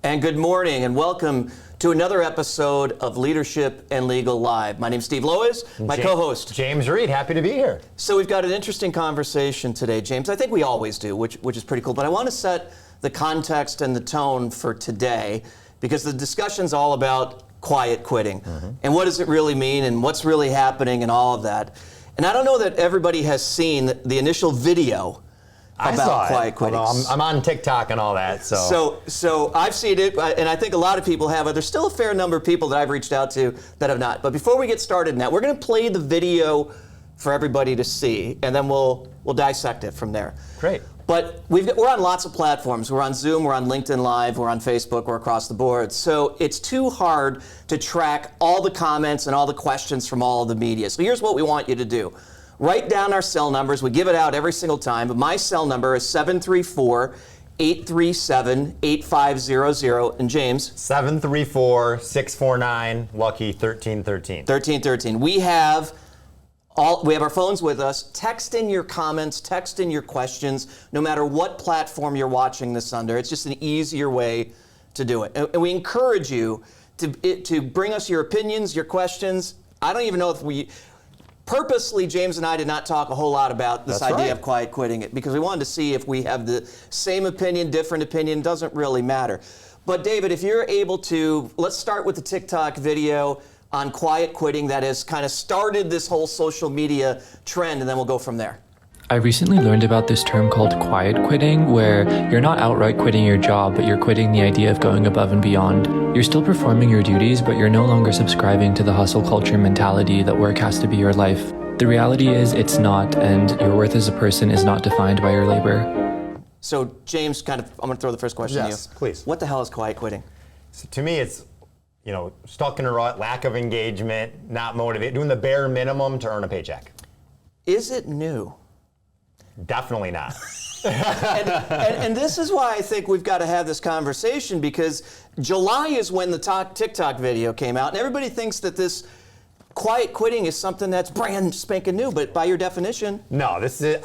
And good morning and welcome to another episode of Leadership and Legal Live. My name's Steve Lois, my co-host. James Reed, happy to be here. So we've got an interesting conversation today, James. I think we always do, which is pretty cool. But I want to set the context and the tone for today because the discussion's all about quiet quitting. And what does it really mean and what's really happening and all of that. And I don't know that everybody has seen the initial video about quiet quitting. I'm on TikTok and all that. So I've seen it, and I think a lot of people have. But there's still a fair number of people that I've reached out to that have not. But before we get started now, we're going to play the video for everybody to see, and then we'll dissect it from there. Great. But we're on lots of platforms. We're on Zoom, we're on LinkedIn Live, we're on Facebook, we're across the board. So it's too hard to track all the comments and all the questions from all of the media. So here's what we want you to do. Write down our cell numbers. We give it out every single time, but my cell number is 734-837-8500. And James? 734-649-LUCKY-1313. 1313. We have our phones with us. Text in your comments, text in your questions, no matter what platform you're watching this under. It's just an easier way to do it. And we encourage you to bring us your opinions, your questions. I don't even know if purposely, James and I did not talk a whole lot about this idea of quiet quitting it because we wanted to see if we have the same opinion, different opinion, doesn't really matter. But David, if you're able to, let's start with the TikTok video on quiet quitting that has kind of started this whole social media trend, and then we'll go from there. I recently learned about this term called quiet quitting, where you're not outright quitting your job, but you're quitting the idea of going above and beyond. You're still performing your duties, but you're no longer subscribing to the hustle culture mentality that work has to be your life. The reality is it's not, and your worth as a person is not defined by your labor. So James, I'm going to throw the first question to you. Yes, please. What the hell is quiet quitting? So to me, it's stuck in a rut, lack of engagement, not motivated, doing the bare minimum to earn a paycheck. Is it new? Definitely not. and this is why I think we've got to have this conversation, because July is when the TikTok video came out, and everybody thinks that this quiet quitting is something that's brand spanking new, but by your definition. No, this is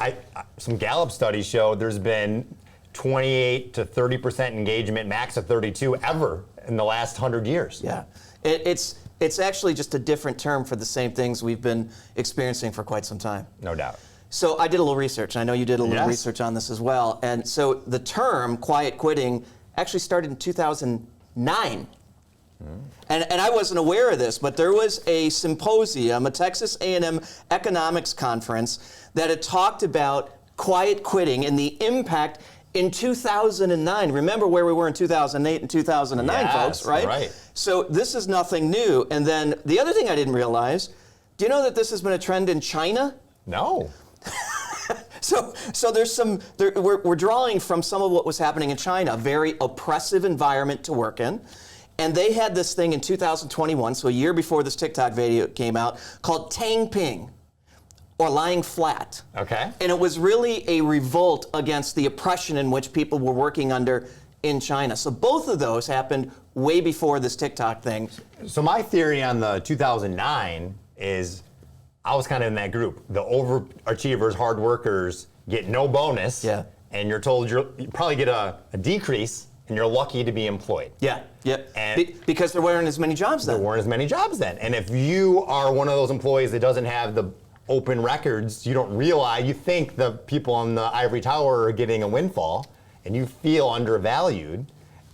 some Gallup studies show there's been 28 to 30% engagement, max of 32 ever in the last 100 years. Yeah, it's actually just a different term for the same things we've been experiencing for quite some time. No doubt. So I did a little research, and I know you did a little research on this as well. And so the term quiet quitting actually started in 2009. And I wasn't aware of this, but there was a symposium, a Texas A&M economics conference, that had talked about quiet quitting and the impact in 2009. Remember where we were in 2008 and 2009, folks, right? Right. So this is nothing new. And then the other thing I didn't realize, do you know that this has been a trend in China? No. So we're drawing from some of what was happening in China, a very oppressive environment to work in. And they had this thing in 2021, so a year before this TikTok video came out, called Tang Ping, or lying flat. Okay. And it was really a revolt against the oppression in which people were working under in China. So both of those happened way before this TikTok thing. So my theory on the 2009 is I was kind of in that group. The overachievers, hard workers get no bonus, and you're told you probably get a decrease, and you're lucky to be employed. Yeah. Because there weren't as many jobs then. There weren't as many jobs then. And if you are one of those employees that doesn't have the open records, you don't realize, you think the people on the ivory tower are getting a windfall, and you feel undervalued.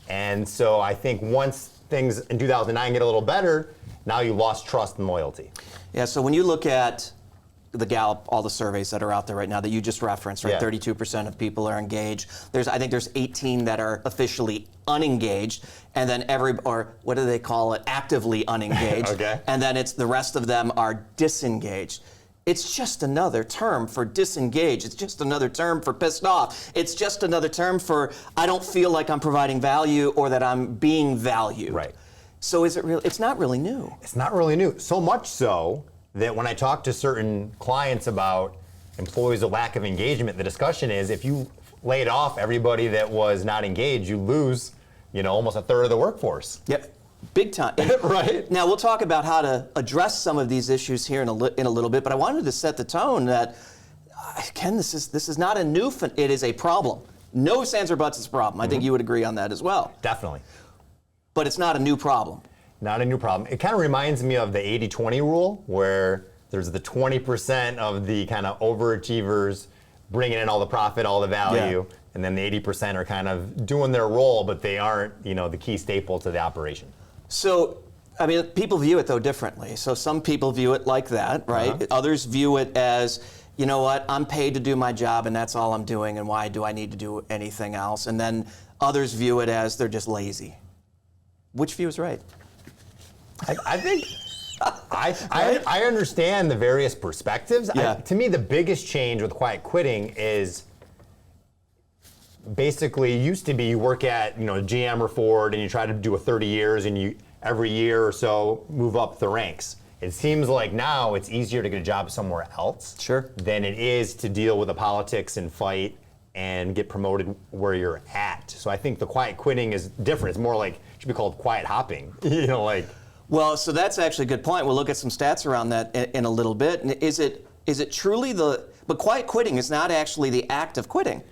And so I think once things in 2009 get a little better, now you lost trust and loyalty. Yeah, so when you look at the Gallup, all the surveys that are out there right now that you just referenced, right? 32% of people are engaged. I think there's 18 that are officially unengaged, and then what do they call it? Actively unengaged. Okay. And then the rest of them are disengaged. It's just another term for disengaged. It's just another term for pissed off. It's just another term for I don't feel like I'm providing value or that I'm being valued. Right. So is it real? It's not really new. It's not really new. So much so that when I talk to certain clients about employees with lack of engagement, the discussion is if you laid off everybody that was not engaged, you lose, almost a third of the workforce. Yep. Big time. Right. Now, we'll talk about how to address some of these issues here in a little bit, but I wanted to set the tone that, Ken, this is not a new, it is a problem. No ifs, ands, or buts, it's a problem. I think you would agree on that as well. Definitely. but it's not a new problem. Not a new problem. It kind of reminds me of the 80-20 rule, where there's the 20% of the kind of overachievers bringing in all the profit, all the value, and then the 80% are kind of doing their role, but they aren't, the key staple to the operation. So, I mean, people view it, though, differently. So some people view it like that, right? Others view it as, you know what, I'm paid to do my job, and that's all I'm doing, and why do I need to do anything else? And then others view it as they're just lazy. Which view is right? I think I understand the various perspectives. Yeah. To me, the biggest change with quiet quitting is basically it used to be you work at GM or Ford and you try to do a 30 years and you every year or so move up the ranks. It seems like now it's easier to get a job somewhere else than it is to deal with the politics and fight and get promoted where you're at. So I think the quiet quitting is different. It's more like, it should be called quiet hopping. Well, so that's actually a good point. We'll look at some stats around that in a little bit. Is it truly but quiet quitting is not actually the act of quitting.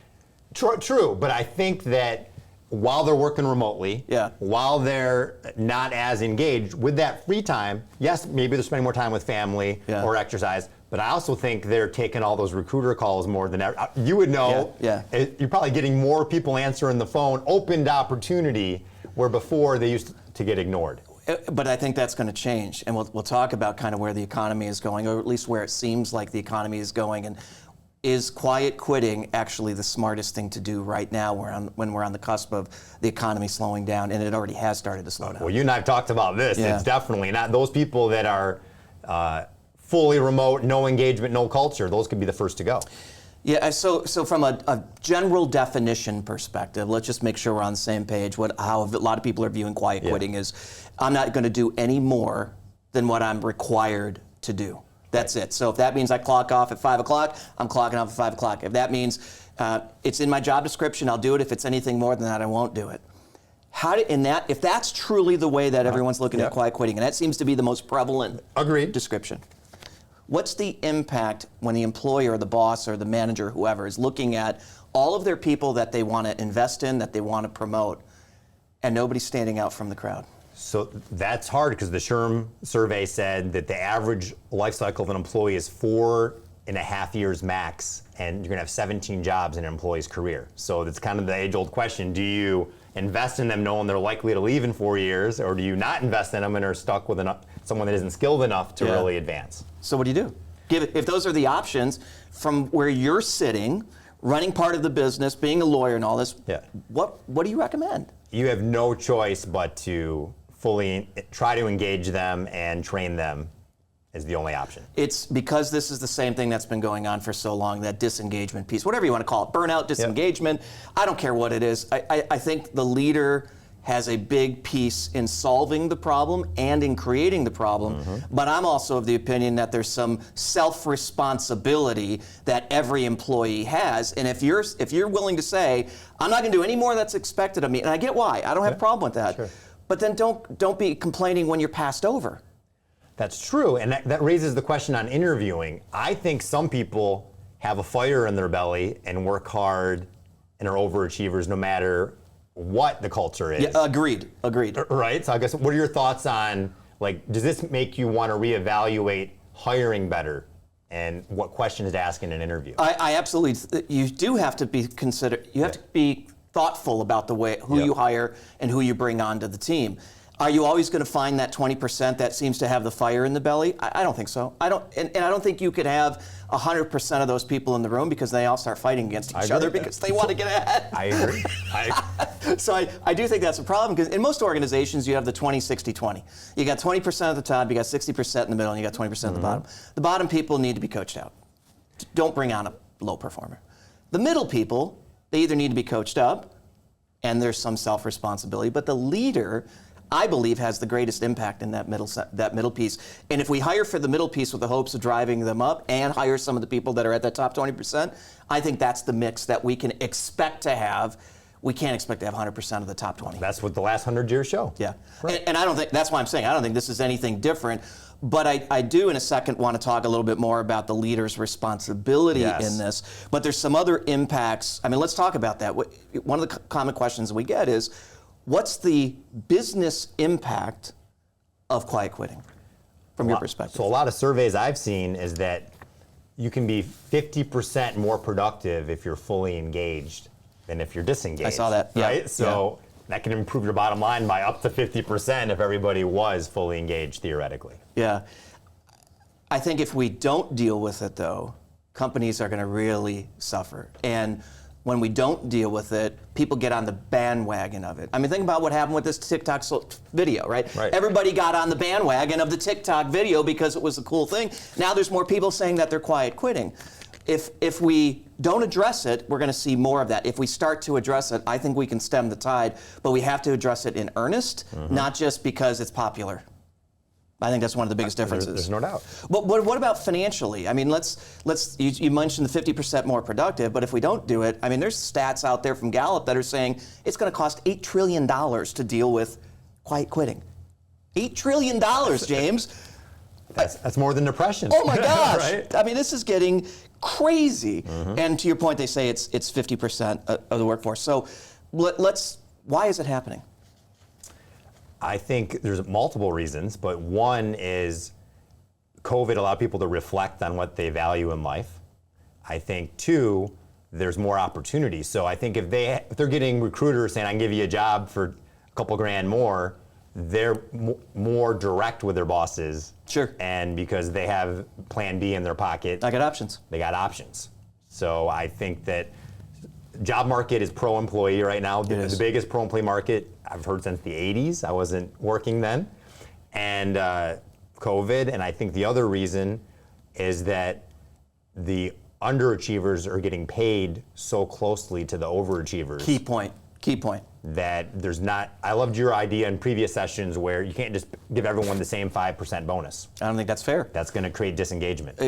True, but I think that while they're working remotely, while they're not as engaged with that free time, yes, maybe they're spending more time with family or exercise, but I also think they're taking all those recruiter calls more than ever. You would know, you're probably getting more people answering the phone, opened opportunity, where before they used to get ignored. But I think that's going to change, and we'll talk about kind of where the economy is going, or at least where it seems like the economy is going. And is quiet quitting actually the smartest thing to do right now when we're on the cusp of the economy slowing down, and it already has started to slow down? Well, you and I have talked about this. It's definitely not. Those people that are fully remote, no engagement, no culture, those could be the first to go. Yeah, so from a general definition perspective, let's just make sure we're on the same page. How a lot of people are viewing quiet quitting is, I'm not going to do any more than what I'm required to do. That's it. So if that means I clock off at 5 o'clock, I'm clocking off at 5 o'clock. If that means it's in my job description, I'll do it. If it's anything more than that, I won't do it. If that's truly the way that everyone's looking at quiet quitting, and that seems to be the most prevalent description, what's the impact when the employer or the boss or the manager, whoever, is looking at all of their people that they want to invest in, that they want to promote, and nobody's standing out from the crowd? So that's hard, because the SHRM survey said that the average life cycle of an employee is 4.5 years max, and you're going to have 17 jobs in an employee's career. So it's kind of the age-old question: do you invest in them knowing they're likely to leave in 4 years, or do you not invest in them and are stuck with someone that isn't skilled enough to really advance? So what do you do? If those are the options from where you're sitting, running part of the business, being a lawyer and all this, what do you recommend? You have no choice but to fully try to engage them and train them is the only option. It's because this is the same thing that's been going on for so long, that disengagement piece, whatever you want to call it, burnout, disengagement, I don't care what it is. I think the leader has a big piece in solving the problem and in creating the problem, but I'm also of the opinion that there's some self-responsibility that every employee has, and if you're willing to say, I'm not going to do any more that's expected of me, and I get why, I don't have a problem with that, but then don't be complaining when you're passed over. That's true, and that raises the question on interviewing. I think some people have a fire in their belly and work hard and are overachievers no matter what the culture is. Yeah, agreed. Right, so I guess what are your thoughts on, does this make you want to reevaluate hiring better and what questions to ask in an interview? I absolutely, you do have to be you have to be thoughtful about who you hire and who you bring onto the team. Are you always going to find that 20% that seems to have the fire in the belly? I don't think so. I don't think you could have 100% of those people in the room, because they all start fighting against each other because they want to get ahead. I agree. So I do think that's a problem, because in most organizations you have the 20-60-20. You got 20% at the top, you got 60% in the middle, and you got 20% at the bottom. The bottom people need to be coached out. Don't bring on a low performer. The middle people, they either need to be coached up, and there's some self-responsibility, but the leader, I believe, has the greatest impact in that middle piece. And if we hire for the middle piece with the hopes of driving them up and hire some of the people that are at that top 20%, I think that's the mix that we can expect to have. We can't expect to have 100% of the top 20. That's what the last 100 years show. Yeah, right. And I don't think, that's why I'm saying, I don't think this is anything different. But I do, in a second, want to talk a little bit more about the leader's responsibility in this. But there's some other impacts. I mean, let's talk about that. One of the common questions we get is, what's the business impact of quiet quitting from your perspective? So a lot of surveys I've seen is that you can be 50% more productive if you're fully engaged than if you're disengaged. I saw that, yeah. Right? So that can improve your bottom line by up to 50% if everybody was fully engaged theoretically. Yeah. I think if we don't deal with it, though, companies are going to really suffer. And when we don't deal with it, people get on the bandwagon of it. I mean, think about what happened with this TikTok video, right? Everybody got on the bandwagon of the TikTok video because it was a cool thing. Now there's more people saying that they're quiet quitting. If we don't address it, we're going to see more of that. If we start to address it, I think we can stem the tide, but we have to address it in earnest, not just because it's popular. I think that's one of the biggest differences. There's no doubt. But what about financially? I mean, you mentioned the 50% more productive, but if we don't do it, I mean, there's stats out there from Gallup that are saying it's going to cost $8 trillion to deal with quiet quitting. $8 trillion, James. That's more than depression. Oh my gosh! Right? I mean, this is getting crazy. And to your point, they say it's 50% of the workforce. So why is it happening? I think there's multiple reasons, but one is COVID allowed people to reflect on what they value in life. I think two, there's more opportunity. So I think if they're getting recruiters saying, I can give you a job for a couple grand more, they're more direct with their bosses. Sure. And because they have plan B in their pocket. I got options. They got options. So I think that job market is pro-employee right now. The biggest pro-employee market I've heard since the 80s. I wasn't working then. And COVID, and I think the other reason is that the underachievers are getting paid so closely to the overachievers. Key point. That there's not, I loved your idea in previous sessions where you can't just give everyone the same 5% bonus. I don't think that's fair. That's going to create disengagement.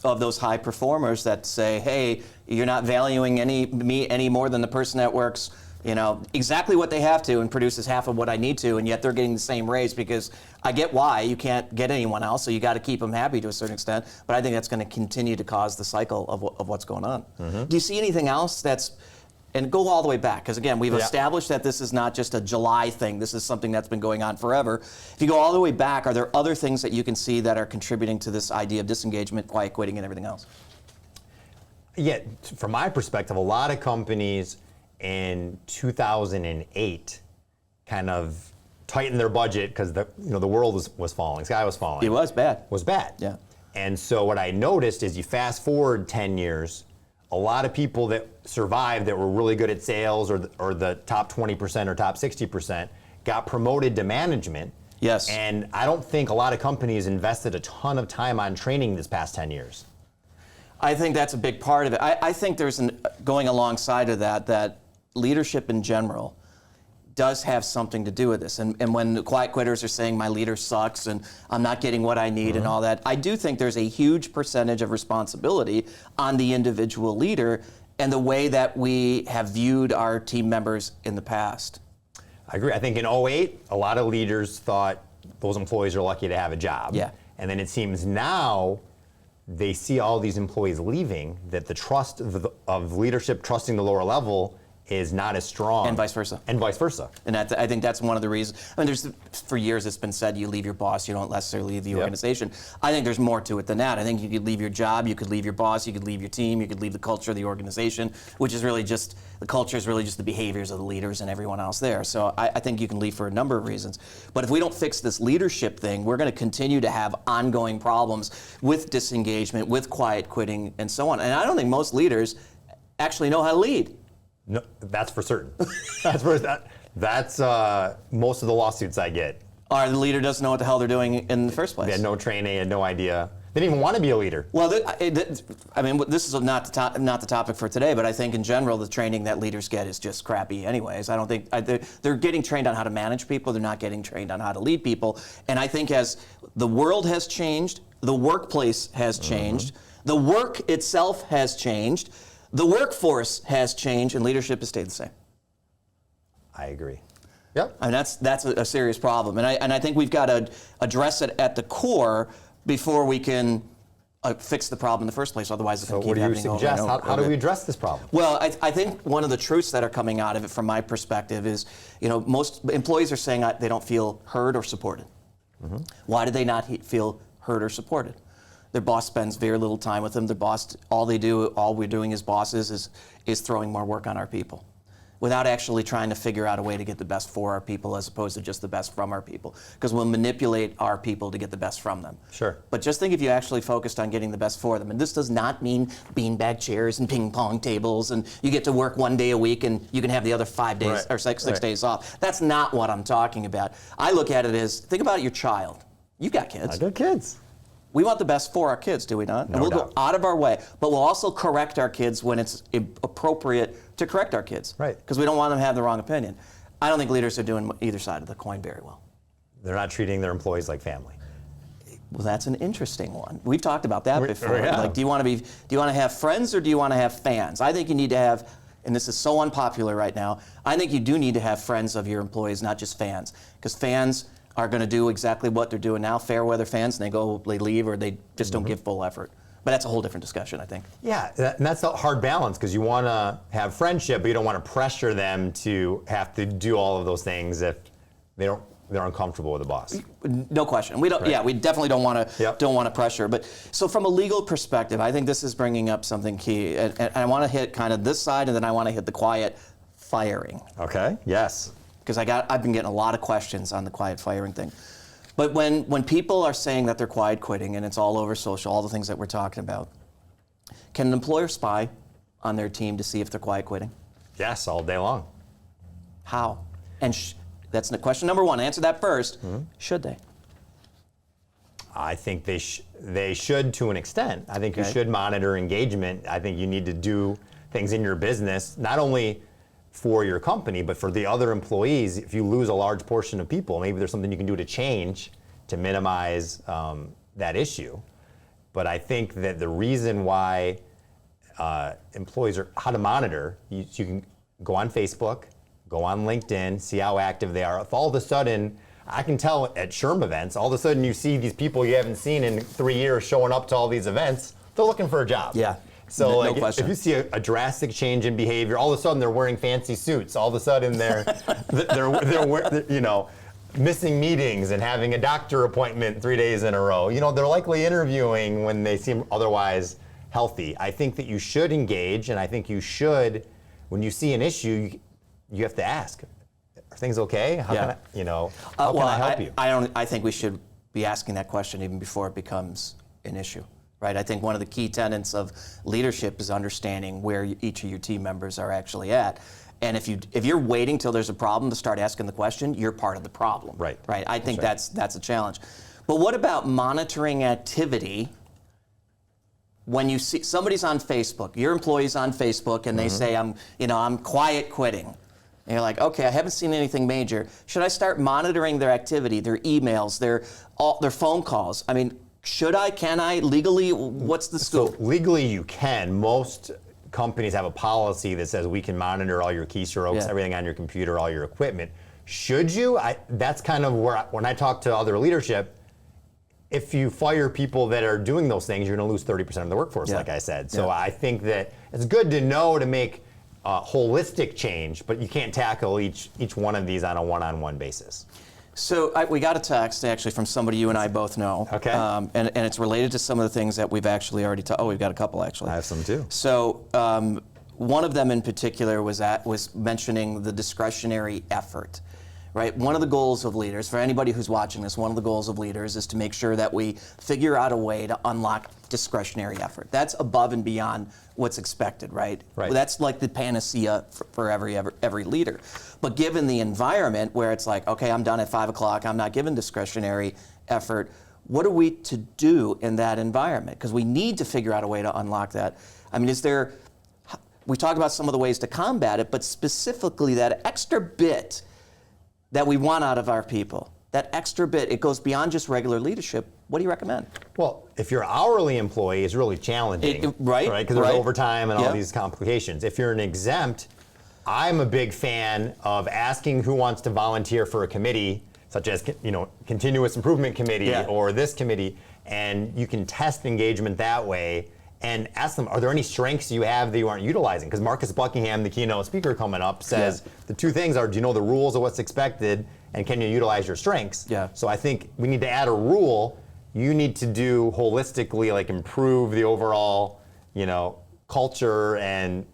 Of those high performers that say, hey, you're not valuing me any more than the person that works, exactly what they have to and produces half of what I need to, and yet they're getting the same raise because I get why you can't get anyone else, so you got to keep them happy to a certain extent. But I think that's going to continue to cause the cycle of what's going on. Do you see anything else and go all the way back, because again, we've established that this is not just a July thing. This is something that's been going on forever. If you go all the way back, are there other things that you can see that are contributing to this idea of disengagement, quiet quitting, and everything else? Yeah, from my perspective, a lot of companies in 2008 kind of tightened their budget because the world was falling, sky was falling. It was bad. Was bad. Yeah. And so what I noticed is you fast forward 10 years, a lot of people that survived that were really good at sales or the top 20% or top 60% got promoted to management. Yes. And I don't think a lot of companies invested a ton of time on training this past 10 years. I think that's a big part of it. I think there's going alongside of that leadership in general does have something to do with this. And when the quiet quitters are saying my leader sucks and I'm not getting what I need and all that, I do think there's a huge percentage of responsibility on the individual leader and the way that we have viewed our team members in the past. I agree. I think in 2008, a lot of leaders thought those employees are lucky to have a job. Yeah. And then it seems now they see all these employees leaving, that the trust of leadership trusting the lower level is not as strong. And vice versa. And vice versa. And I think that's one of the reasons. I mean, for years it's been said you leave your boss, you don't necessarily leave the organization. I think there's more to it than that. I think you could leave your job, you could leave your boss, you could leave your team, you could leave the culture of the organization, which is really just, the culture is really just the behaviors of the leaders and everyone else there. So I think you can leave for a number of reasons. But if we don't fix this leadership thing, we're going to continue to have ongoing problems with disengagement, with quiet quitting, and so on. And I don't think most leaders actually know how to lead. No, that's for certain. That's most of the lawsuits I get. Or the leader doesn't know what the hell they're doing in the first place. They had no training, had no idea. They didn't even want to be a leader. Well, I mean, this is not the topic for today, but I think in general the training that leaders get is just crappy anyways. I don't think they're getting trained on how to manage people. They're not getting trained on how to lead people. And I think as the world has changed, the workplace has changed, the work itself has changed, the workforce has changed, and leadership has stayed the same. I agree. Yep. I mean, that's a serious problem, and I think we've got to address it at the core before we can fix the problem in the first place. Otherwise, it's So going to what keep do you happening over suggest? and over. How do we address this problem? Well, I think one of the truths that are coming out of it, from my perspective, is most employees are saying they don't feel heard or supported. Why do they not feel heard or supported? Their boss spends very little time with them. Their boss, all we're doing as bosses is throwing more work on our people, without actually trying to figure out a way to get the best for our people as opposed to just the best from our people. Because we'll manipulate our people to get the best from them. Sure. But just think if you actually focused on getting the best for them. And this does not mean beanbag chairs and ping pong tables and you get to work 1 day a week and you can have the other 5 days Right. or six Right. days off. That's not what I'm talking about. I look at it as, think about your child. You've got kids. I got kids. We want the best for our kids, do we not? And No we'll go doubt. out of our way, but we'll also correct our kids when it's appropriate to correct our kids. Right. Because we don't want them to have the wrong opinion. I don't think leaders are doing either side of the coin very well. They're not treating their employees like family. Well, that's an interesting one. We've talked about that before. yeah. Like, do you want to have friends or do you want to have fans? I think you need to have, and this is so unpopular right now, I think you do need to have friends of your employees, not just fans. Because fans are going to do exactly what they're doing now, fair weather fans, and they leave or they just don't give full effort. But that's a whole different discussion, I think. Yeah, and that's a hard balance because you want to have friendship, but you don't want to pressure them to have to do all of those things if they're uncomfortable with the boss. No question. We don't. Right. Yeah, we definitely don't want to. Yep. Don't want to pressure. But so from a legal perspective, I think this is bringing up something key, and I want to hit kind of this side, and then I want to hit the quiet firing. Okay. Yes. Because I've been getting a lot of questions on the quiet firing thing. But when people are saying that they're quiet quitting, and it's all over social, all the things that we're talking about, can an employer spy on their team to see if they're quiet quitting? Yes, all day long. How? And that's the question number one. Answer that first. Should they? I think they should to an extent. I think you Okay. should monitor engagement. I think you need to do things in your business, not only for your company, but for the other employees. If you lose a large portion of people, maybe there's something you can do to change to minimize that issue. But I think that the reason why employees are, how to monitor, you can go on Facebook, go on LinkedIn, see how active they are. If all of a sudden, I can tell at SHRM events, all of a sudden you see these people you haven't seen in 3 years showing up to all these events, they're looking for a job. Yeah. So No like, question. if you see a drastic change in behavior, all of a sudden they're wearing fancy suits. All of a sudden they're missing meetings and having a doctor appointment 3 days in a row. They're likely interviewing when they seem otherwise healthy. I think that you should engage, and I think you should, when you see an issue, you have to ask, are things okay? How Yeah. can I help you? I think we should be asking that question even before it becomes an issue, right? I think one of the key tenets of leadership is understanding where each of your team members are actually at. And if you're waiting till there's a problem to start asking the question, you're part of the problem. Right. Right. I think right. that's a challenge. But what about monitoring activity? When you see somebody's on Facebook, your employee's on Facebook, and they say, I'm quiet quitting. And you're like, okay, I haven't seen anything major. Should I start monitoring their activity, their emails, their phone calls? I mean, should I? Can I? Legally, what's the scoop? So legally you can. Most companies have a policy that says we can monitor all your keystrokes, Yeah. everything on your computer, all your equipment. Should you? That's kind of where, when I talk to other leadership, if you fire people that are doing those things, you're going to lose 30% of the workforce, Yeah. like I said. So Yeah. I think that it's good to know to make holistic change, but you can't tackle each one of these on a one-on-one basis. So we got a text actually from somebody you and I both know. Okay. And it's related to some of the things that we've actually already talked. Oh, we've got a couple actually. I have some too. So one of them in particular was mentioning the discretionary effort. Right? One of the goals of leaders, for anybody who's watching this, one of the goals of leaders is to make sure that we figure out a way to unlock discretionary effort. That's above and beyond what's expected, right? Right. That's like the panacea for every leader. But given the environment where it's like, okay, I'm done at 5 o'clock, I'm not given discretionary effort, what are we to do in that environment? Because we need to figure out a way to unlock that. I mean, we talk about some of the ways to combat it, but specifically that extra bit that we want out of our people, that extra bit, it goes beyond just regular leadership. What do you recommend? Well, if you're an hourly employee, it's really challenging. Right. Because there's right. overtime and all Yep. these complications. If you're an exempt, I'm a big fan of asking who wants to volunteer for a committee, such as continuous improvement committee Yeah. or this committee, and you can test engagement that way and ask them, are there any strengths you have that you aren't utilizing? Because Marcus Buckingham, the keynote speaker coming up, says the two things are, do you know the rules of what's expected, and can you utilize your strengths? Yeah. So I think we need to add a rule. You need to do holistically, like improve the overall, culture and,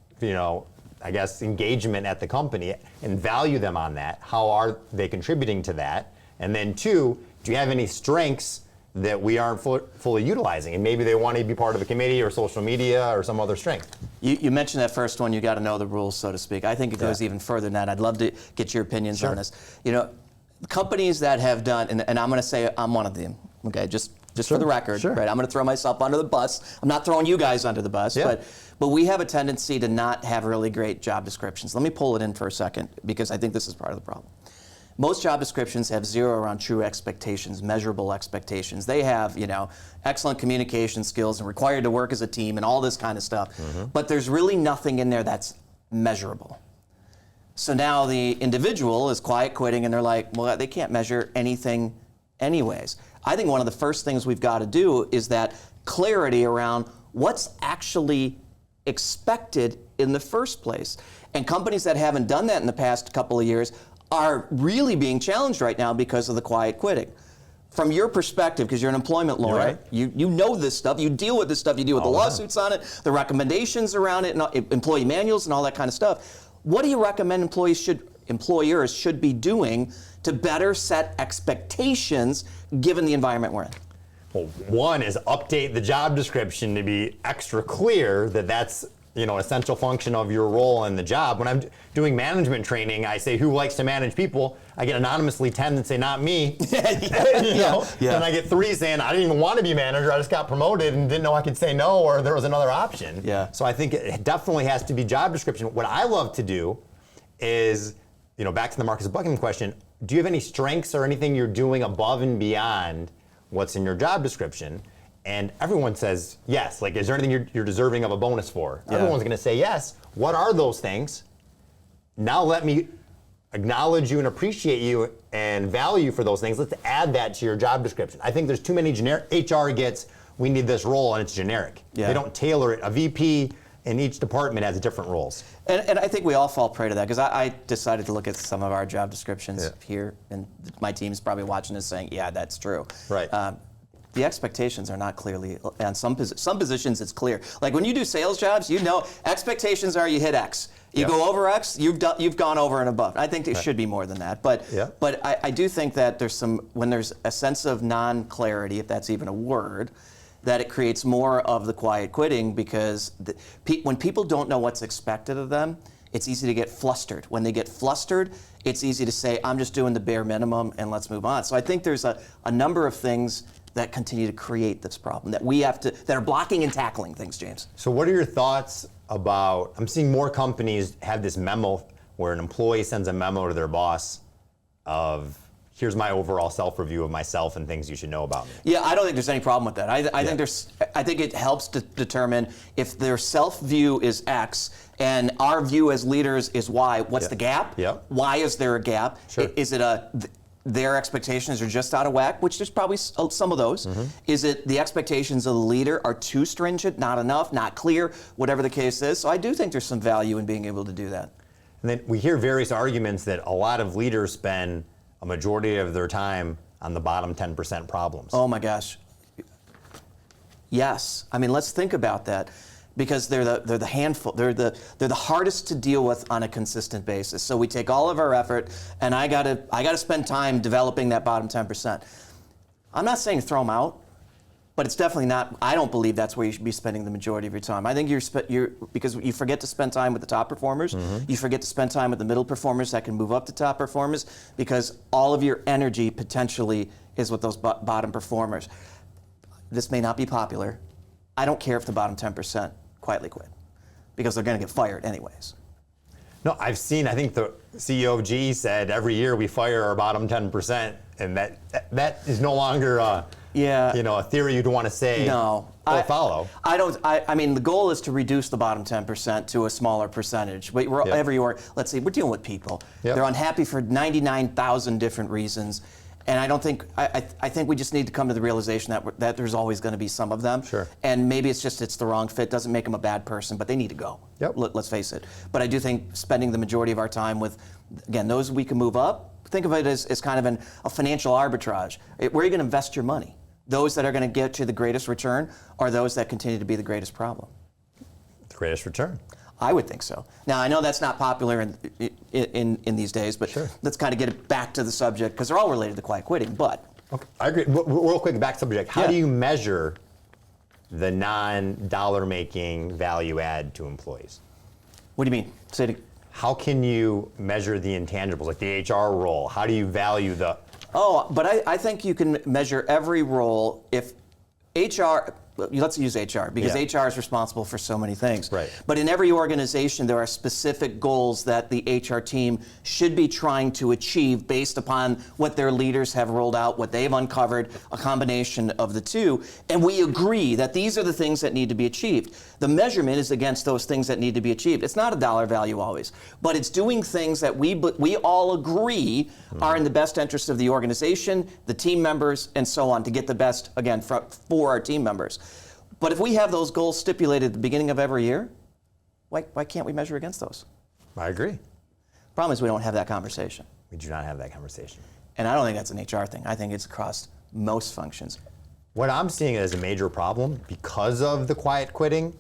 I guess engagement at the company and value them on that. How are they contributing to that? And then two, do you have any strengths that we aren't fully utilizing? And maybe they want to be part of a committee or social media or some other strength. You mentioned that first one, you got to know the rules, so to speak. I think it goes even further than that. I'd love to get your opinions on this. Companies that have done, and I'm going to say I'm one of them, okay, just for the record, right? I'm going to throw myself under the bus. I'm not throwing you guys under the bus, but we have a tendency to not have really great job descriptions. Let me pull it in for a second, because I think this is part of the problem. Most job descriptions have zero around true expectations, measurable expectations. They have, excellent communication skills and required to work as a team and all this kind of stuff. But there's really nothing in there that's measurable. So now the individual is quiet quitting and they're like, well, they can't measure anything anyways. I think one of the first things we've got to do is that clarity around what's actually expected in the first place. And companies that haven't done that in the past couple of years are really being challenged right now because of the quiet quitting. From your perspective, because you're an employment lawyer, right. you know this stuff, you deal with this stuff, you deal with the lawsuits on it, the recommendations around it, and employee manuals and all that kind of stuff. What do you recommend employers should be doing to better set expectations given the environment we're in? Well, one is update the job description to be extra clear that that's an essential function of your role in the job. When I'm doing management training, I say, who likes to manage people? I get anonymously 10 that say, not me. And I get 3 saying, I didn't even want to be manager. I just got promoted and didn't know I could say no, or there was another option. Yeah. So I think it definitely has to be job description. What I love to do is, back to the Marcus Buckingham question, do you have any strengths or anything you're doing above and beyond what's in your job description? And everyone says yes. Like, is there anything you're deserving of a bonus for? Yeah. Everyone's going to say yes. What are those things? Now let me acknowledge you and appreciate you and value for those things. Let's add that to your job description. I think there's too many generic. HR gets, we need this role, and it's generic. Yeah. They don't tailor it. A VP in each department has different roles. And I think we all fall prey to that, because I decided to look at some of our job descriptions here, and my team's probably watching this saying, yeah, that's true. Right. The expectations are not clearly, on some positions it's clear. Like when you do sales jobs, expectations are you hit X. You go over X, you've gone over and above. I think it should be more than that. But I do think that when there's a sense of non-clarity, if that's even a word, that it creates more of the quiet quitting, because when people don't know what's expected of them, it's easy to get flustered. When they get flustered, it's easy to say, I'm just doing the bare minimum and let's move on. So I think there's a number of things that continue to create this problem that are blocking and tackling things, James. So what are your thoughts about, I'm seeing more companies have this memo where an employee sends a memo to their boss of, here's my overall self-review of myself and things you should know about me. Yeah, I don't think there's any problem with that. I think it helps to determine if their self-view is X and our view as leaders is Y. What's the gap? Why is there a gap? Sure. Is it their expectations are just out of whack, which there's probably some of those. Is it the expectations of the leader are too stringent, not enough, not clear, whatever the case is? So I do think there's some value in being able to do that. And then we hear various arguments that a lot of leaders spend a majority of their time on the bottom 10% problems. Oh my gosh. Yes. I mean, let's think about that, because they're the handful. They're the hardest to deal with on a consistent basis. So we take all of our effort, and I gotta spend time developing that bottom 10%. I'm not saying throw them out, but it's definitely not. I don't believe that's where you should be spending the majority of your time. I think because you forget to spend time with the top performers. You forget to spend time with the middle performers that can move up to top performers, because all of your energy potentially is with those bottom performers. This may not be popular. I don't care if the bottom 10% quietly quit, because they're going to get fired anyways. No, I think the CEO of GE said every year we fire our bottom 10%, and that is no longer a theory you'd want to say or follow. I mean, the goal is to reduce the bottom 10% to a smaller percentage. Let's say we're dealing with people. They're unhappy for 99,000 different reasons. And I don't think, I think we just need to come to the realization that there's always going to be some of them. Sure. And maybe it's the wrong fit, doesn't make them a bad person, but they need to go. Yep. Let's face it. But I do think spending the majority of our time with, again, those we can move up, think of it as kind of a financial arbitrage. Where are you going to invest your money? Those that are going to get you the greatest return, or those that continue to be the greatest problem? The greatest return. I would think so. Now, I know that's not popular in these days, but Sure. let's kind of get it back to the subject, because they're all related to quiet quitting, but. Okay. I agree. Real quick, back subject. How Yeah. do you measure the non-dollar making value add to employees? What do you mean? Say it. How can you measure the intangibles, like the HR role? How do you value the... Oh, but I think you can measure every role if HR, let's use HR, because Yeah. HR is responsible for so many things. Right. But in every organization, there are specific goals that the HR team should be trying to achieve based upon what their leaders have rolled out, what they've uncovered, a combination of the two. And we agree that these are the things that need to be achieved. The measurement is against those things that need to be achieved. It's not a dollar value always, but it's doing things that we all agree are in the best interest of the organization, the team members, and so on, to get the best, again, for our team members. But if we have those goals stipulated at the beginning of every year, why can't we measure against those? I agree. Problem is we don't have that conversation. We do not have that conversation. And I don't think that's an HR thing. I think it's across most functions. What I'm seeing as a major problem, because of the quiet quitting,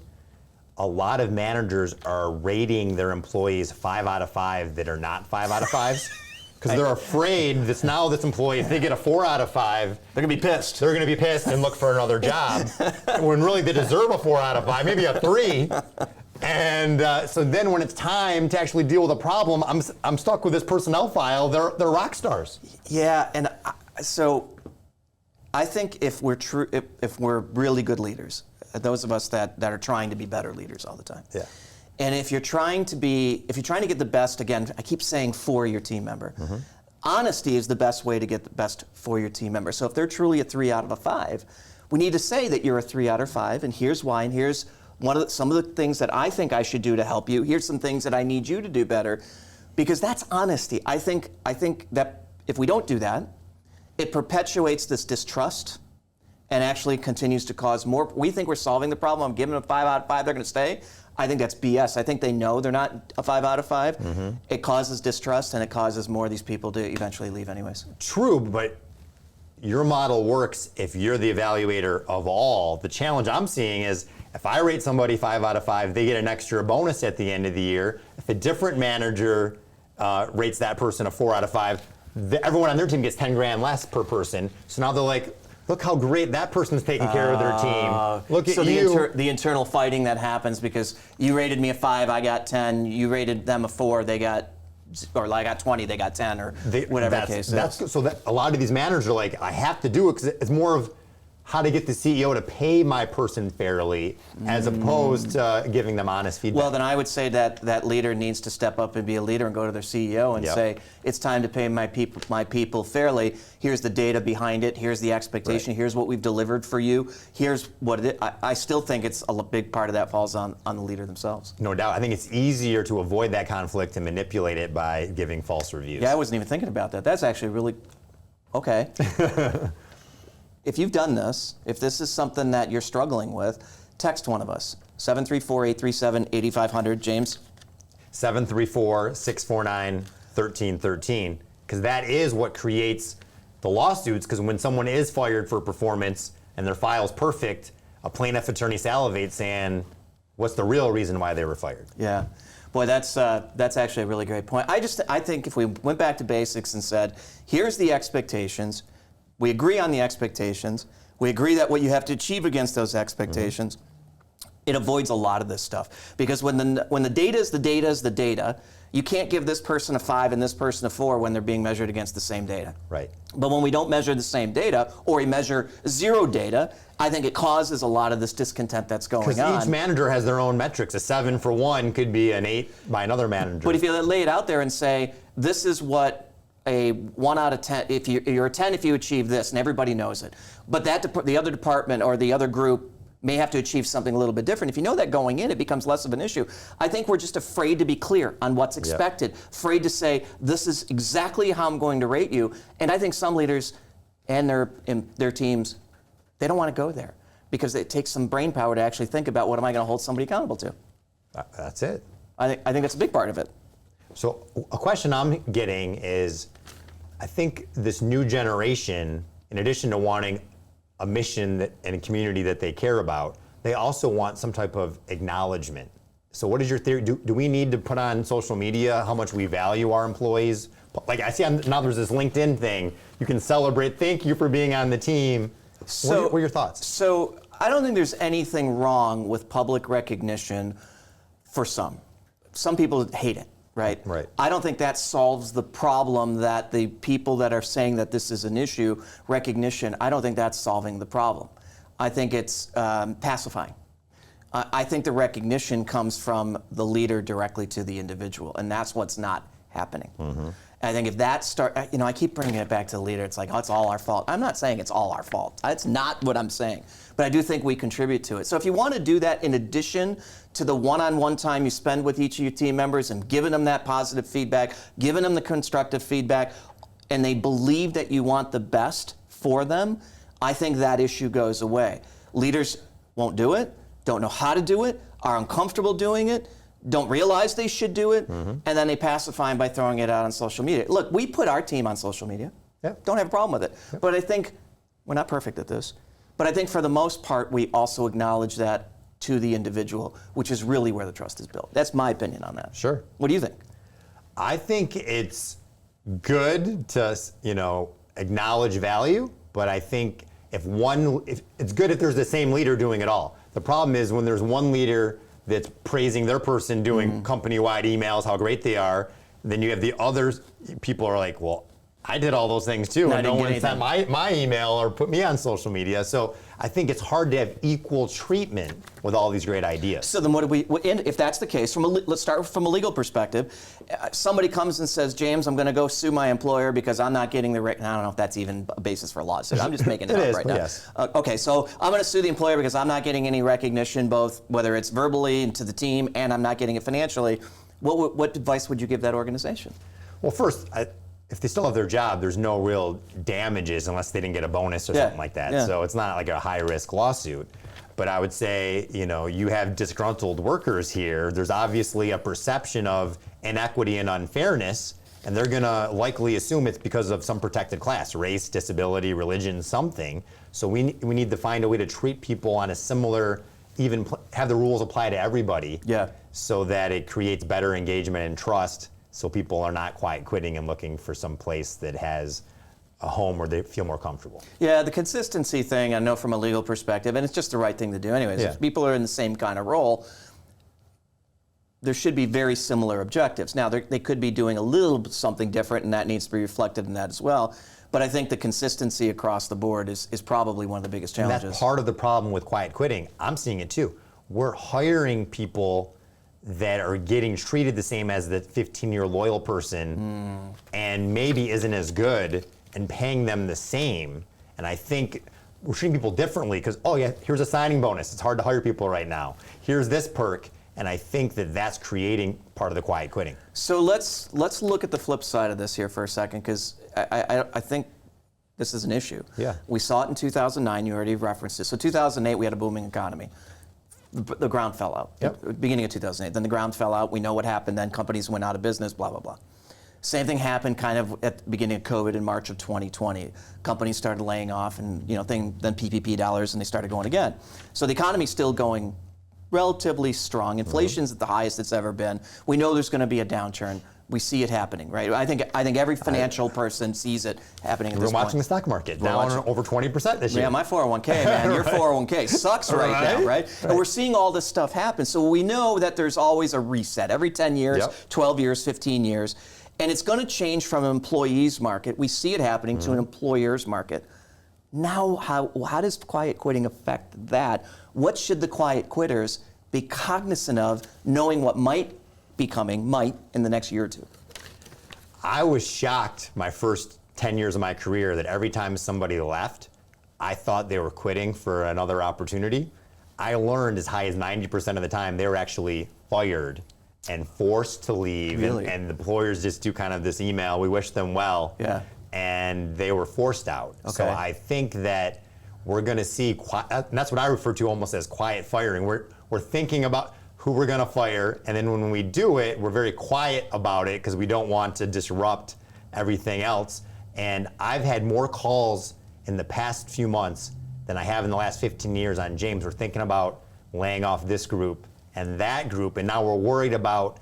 a lot of managers are rating their employees 5 out of 5 that are not 5 out of 5s. Because they're afraid that this employee, if they get a 4 out of 5, They're gonna be pissed. they're going to be pissed and look for another job. When really they deserve a 4 out of 5, maybe a 3. And so then when it's time to actually deal with a problem, I'm stuck with this personnel file. They're rock stars. Yeah, and so I think if we're really good leaders, those of us that are trying to be better leaders all the time. Yeah. And if you're trying to get the best, again, I keep saying for your team member. Mm-hmm. Honesty is the best way to get the best for your team member. So if they're truly a 3 out of a 5, we need to say that you're a 3 out of 5, and here's why, and here's some of the things that I think I should do to help you. Here's some things that I need you to do better, because that's honesty. I think that if we don't do that, it perpetuates this distrust and actually continues to cause more. We think we're solving the problem. I'm giving them a 5 out of 5, they're going to stay. I think that's BS. I think they know they're not a 5 out of 5. Mm-hmm. It causes distrust, and it causes more of these people to eventually leave anyways. True, but your model works if you're the evaluator of all. The challenge I'm seeing is if I rate somebody 5 out of 5, they get an extra bonus at the end of the year. If a different manager rates that person a 4 out of 5, everyone on their team gets 10 grand less per person. So now they're like, look how great that person's taking care of their team. Look at you. The internal fighting that happens because you rated me a 5, I got 10. You rated them a 4, they got, or I got 20, they got 10, or whatever the case is. So that a lot of these managers are like, I have to do it because it's more of how to get the CEO to pay my person fairly, as opposed to giving them honest feedback. Well, then I would say that leader needs to step up and be a leader and go to their CEO and say, it's time to pay my people fairly. Here's the data behind it. Here's the expectation. Right. Here's what we've delivered for you. Here's what it is. I still think it's a big part of that falls on the leader themselves. No doubt. I think it's easier to avoid that conflict and manipulate it by giving false reviews. Yeah, I wasn't even thinking about that. That's actually really, okay. If you've done this, if this is something that you're struggling with, text one of us, 734-837-8500. James? 734-649-1313, because that is what creates the lawsuits, because when someone is fired for performance and their file's perfect, a plaintiff attorney salivates saying, what's the real reason why they were fired? Yeah. Boy, that's actually a really great point. I think if we went back to basics and said, here's the expectations, we agree on the expectations. We agree that what you have to achieve against those expectations. It avoids a lot of this stuff. Because when the data is the data is the data, you can't give this person a 5 and this person a 4 when they're being measured against the same data. Right. But when we don't measure the same data, or we measure 0 data, I think it causes a lot of this discontent that's going on. Because each manager has their own metrics. A 7 for one could be an 8 by another manager. But if you lay it out there and say, this is what a 1 out of 10, you're a 10 if you achieve this, and everybody knows it. But the other department or the other group may have to achieve something a little bit different. If you know that going in, it becomes less of an issue. I think we're just afraid to be clear on what's expected, afraid to say, this is exactly how I'm going to rate you. And I think some leaders and their teams, they don't want to go there because it takes some brain power to actually think about what am I going to hold somebody accountable to. That's it. I think that's a big part of it. So a question I'm getting is, I think this new generation, in addition to wanting a mission and a community that they care about, they also want some type of acknowledgement. So what is your theory? Do we need to put on social media how much we value our employees? Like I see now there's this LinkedIn thing. You can celebrate, thank you for being on the team. So, what are your thoughts? So I don't think there's anything wrong with public recognition for some. Some people hate it, right? Right. I don't think that solves the problem that the people that are saying that this is an issue, recognition, I don't think that's solving the problem. I think it's pacifying. I think the recognition comes from the leader directly to the individual, and that's what's not happening. I think if that I keep bringing it back to the leader. It's like, oh, it's all our fault. I'm not saying it's all our fault. That's not what I'm saying. But I do think we contribute to it. So if you want to do that in addition to the one-on-one time you spend with each of your team members and giving them that positive feedback, giving them the constructive feedback, and they believe that you want the best for them, I think that issue goes away. Leaders won't do it, don't know how to do it, are uncomfortable doing it, don't realize they should do it, and then they pacify them by throwing it out on social media. Look, we put our team on social media. Don't have a problem with it. But I think we're not perfect at this. But I think for the most part, we also acknowledge that to the individual, which is really where the trust is built. That's my opinion on that. Sure. What do you think? I think it's good to, acknowledge value, but I think if it's good if there's the same leader doing it all. The problem is when there's one leader that's praising their person doing company-wide emails, how great they are, then you have the others, people are like, well, I did all those things too, and no one sent my email or put me on social media. So I think it's hard to have equal treatment with all these great ideas. So then if that's the case, let's start from a legal perspective. Somebody comes and says, James, I'm going to go sue my employer because I'm not getting I don't know if that's even a basis for a lawsuit. I'm just making it up right now. Yes. Okay, so I'm going to sue the employer because I'm not getting any recognition, both whether it's verbally and to the team, and I'm not getting it financially. What advice would you give that organization? Well, first, if they still have their job, there's no real damages unless they didn't get a bonus or something like that. Yeah. So it's not like a high-risk lawsuit. But I would say, you have disgruntled workers here. There's obviously a perception of inequity and unfairness, and they're going to likely assume it's because of some protected class, race, disability, religion, something. So we need to find a way to treat people on a similar, have the rules apply to everybody, so that it creates better engagement and trust, so people are not quiet quitting and looking for some place that has a home where they feel more comfortable. Yeah, the consistency thing, I know from a legal perspective, and it's just the right thing to do anyways. If people are in the same kind of role, there should be very similar objectives. Now, they could be doing a little something different, and that needs to be reflected in that as well. But I think the consistency across the board is probably one of the biggest challenges. And that's part of the problem with quiet quitting. I'm seeing it too. We're hiring people that are getting treated the same as the 15-year loyal person and maybe isn't as good, and paying them the same. And I think we're treating people differently because, here's a signing bonus. It's hard to hire people right now. Here's this perk. And I think that's creating part of the quiet quitting. So let's look at the flip side of this here for a second, because I think this is an issue. Yeah. We saw it in 2009. You already referenced it. So 2008, we had a booming economy. The ground fell out. Beginning of 2008. Then the ground fell out. We know what happened. Then companies went out of business, blah, blah, blah. Same thing happened kind of at the beginning of COVID in March of 2020. Companies started laying off and then PPP dollars, and they started going again. So the economy's still going relatively strong. Inflation's at the highest it's ever been. We know there's going to be a downturn. We see it happening, right? I think every financial person sees it happening at this point. We're watching the stock market down over 20% this year. Yeah, my 401k, man. Your 401k sucks right now, right? And we're seeing all this stuff happen. So we know that there's always a reset every 10 years, 12 years, 15 years. And it's going to change from an employee's market. We see it happening to an employer's market. Now, how does quiet quitting affect that? What should the quiet quitters be cognizant of, knowing what might be coming, in the next year or two? I was shocked my first 10 years of my career that every time somebody left, I thought they were quitting for another opportunity. I learned as high as 90% of the time they were actually fired and forced to leave. Really? And the employers just do kind of this email, we wish them well. Yeah. And they were forced out. So Okay. I think that we're going to see, and that's what I refer to almost as quiet firing. We're thinking about who we're going to fire, and then when we do it, we're very quiet about it because we don't want to disrupt everything else. And I've had more calls in the past few months than I have in the last 15 years on James. We're thinking about laying off this group and that group, and now we're worried about,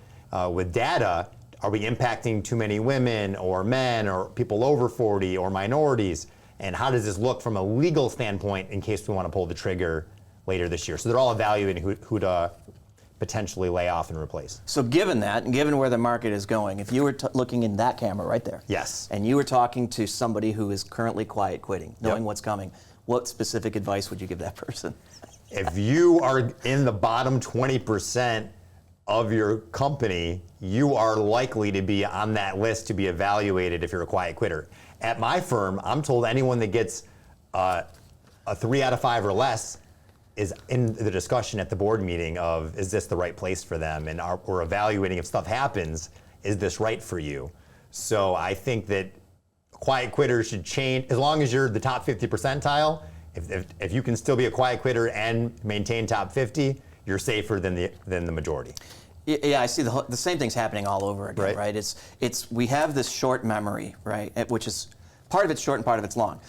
with data, are we impacting too many women or men or people over 40 or minorities? And how does this look from a legal standpoint in case we want to pull the trigger later this year? So they're all evaluating who to potentially lay off and replace. So given that, and given where the market is going, if you were looking in that camera right there, Yes. and you were talking to somebody who is currently quiet quitting, knowing Yep. what's coming, what specific advice would you give that person? If you are in the bottom 20% of your company, you are likely to be on that list to be evaluated if you're a quiet quitter. At my firm, I'm told anyone that gets a 3 out of 5 or less is in the discussion at the board meeting of, is this the right place for them? And we're evaluating if stuff happens, is this right for you? So I think that quiet quitters should change, as long as you're the top 50 percentile, if you can still be a quiet quitter and maintain top 50, you're safer than the majority. Yeah, I see the same thing's happening all over again, right? It's we have this short memory, right? Which is part of it's short and part of it's long.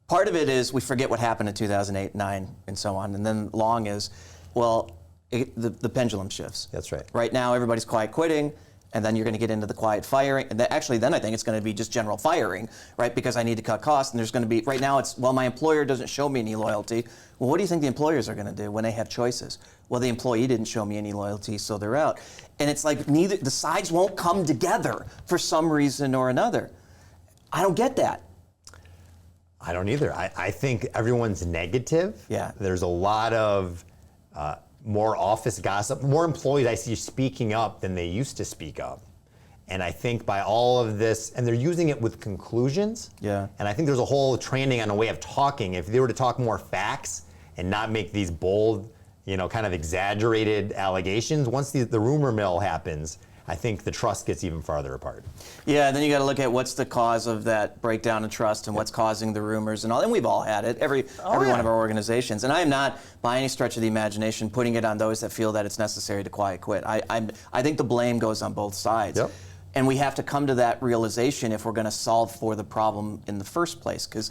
Part of it is we forget what happened in 2008, 9, and so on, and then long is, well, the pendulum shifts. That's right. Right now, everybody's quiet quitting, and then you're going to get into the quiet firing. And then I think it's going to be just general firing, right? Because I need to cut costs, and there's going to be, right now it's, well, my employer doesn't show me any loyalty. Well, what do you think the employers are going to do when they have choices? Well, the employee didn't show me any loyalty, so they're out. And it's like the sides won't come together for some reason or another. I don't get that. I don't either. I think everyone's negative. Yeah. There's a lot of more office gossip, more employees I see speaking up than they used to speak up. And I think by all of this, and they're using it with conclusions. Yeah. And I think there's a whole training on a way of talking. If they were to talk more facts and not make these bold, kind of exaggerated allegations, once the rumor mill happens, I think the trust gets even farther apart. Yeah, and then you got to look at what's the cause of that breakdown in trust and what's causing the rumors and all. And we've all had it, every one of our organizations. And I am not, by any stretch of the imagination, putting it on those that feel that it's necessary to quiet quit. I think the blame goes on both sides. Yep. And we have to come to that realization if we're going to solve for the problem in the first place. Because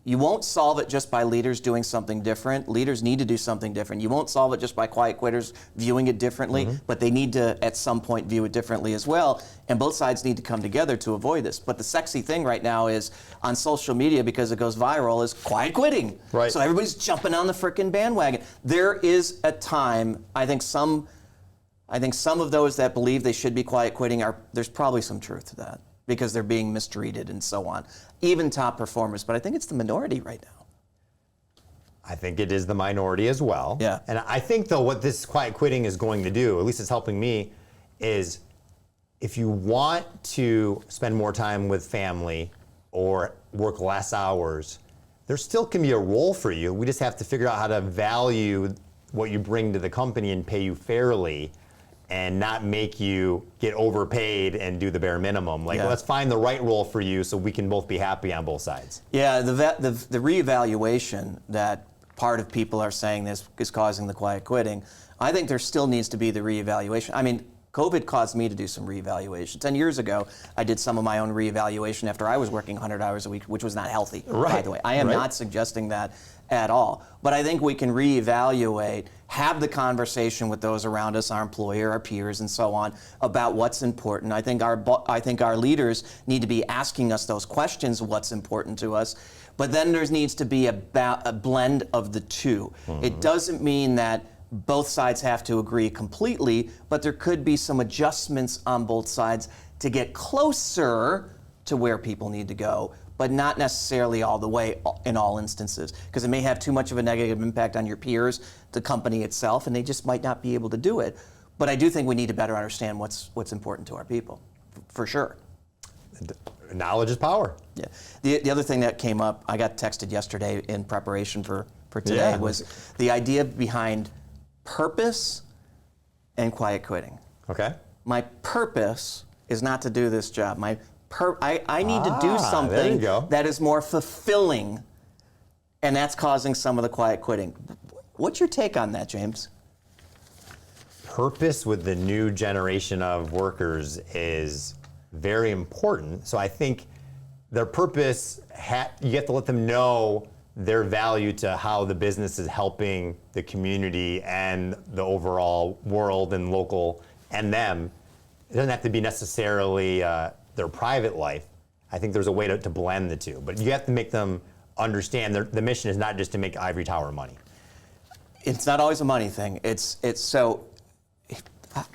you won't solve it just by leaders doing something different. Leaders need to do something different. You won't solve it just by quiet quitters viewing it differently, but they need to, at some point, view it differently as well. And both sides need to come together to avoid this. But the sexy thing right now is, on social media, because it goes viral, is quiet quitting. Right. So everybody's jumping on the frickin' bandwagon. There is a time, I think some of those that believe they should be quiet quitting, there's probably some truth to that, because they're being mistreated and so on. Even top performers, but I think it's the minority right now. I think it is the minority as well. Yeah. And I think, though, what this quiet quitting is going to do, at least it's helping me, is if you want to spend more time with family or work less hours, there still can be a role for you. We just have to figure out how to value what you bring to the company and pay you fairly, and not make you get overpaid and do the bare minimum. Let's find the right role for you so we can both be happy on both sides. Yeah, the reevaluation that part of people are saying this is causing the quiet quitting, I think there still needs to be the reevaluation. I mean, COVID caused me to do some reevaluation. 10 years ago, I did some of my own reevaluation after I was working 100 hours a week, which was not healthy, by the way. I am not suggesting that at all. But I think we can reevaluate, have the conversation with those around us, our employer, our peers, and so on, about what's important. I think our leaders need to be asking us those questions of what's important to us. But then there needs to be a blend of the two. It doesn't mean that both sides have to agree completely, but there could be some adjustments on both sides to get closer to where people need to go, but not necessarily all the way in all instances, because it may have too much of a negative impact on your peers, the company itself, and they just might not be able to do it. But I do think we need to better understand what's important to our people, for sure. Knowledge is power. Yeah. The other thing that came up, I got texted yesterday in preparation for for today Yeah. was the idea behind purpose and quiet quitting. Okay. My purpose is not to do this job. I need to do There you something go. that is more fulfilling, and that's causing some of the quiet quitting. What's your take on that, James? Purpose with the new generation of workers is very important. So I think their purpose, you have to let them know their value to how the business is helping the community and the overall world and local and them. It doesn't have to be necessarily their private life. I think there's a way to blend the two, but you have to make them understand the mission is not just to make Ivory Tower money. It's not always a money thing. It's so.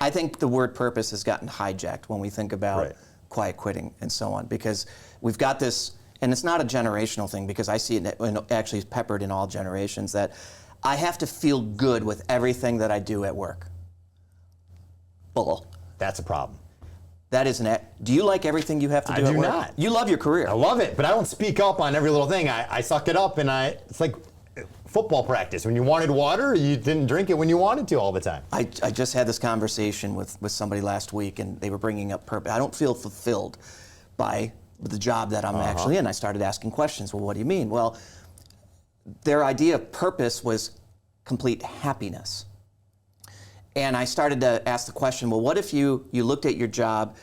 I think the word purpose has gotten hijacked when we think about Right. quiet quitting and so on, because we've got this, and it's not a generational thing, because I see it actually peppered in all generations, that I have to feel good with everything that I do at work. Bull. That's a problem. That isn't. Do you like everything you have to do I at do work? not. You love your career. I love it, but I don't speak up on every little thing. I suck it up, and it's like football practice. When you wanted water, you didn't drink it when you wanted to all the time. I just had this conversation with somebody last week, and they were bringing up purpose. I don't feel fulfilled by the job that I'm actually in. I started asking questions. Well, what do you mean? Well, their idea of purpose was complete happiness. And I started to ask the question, well, what if you looked at your job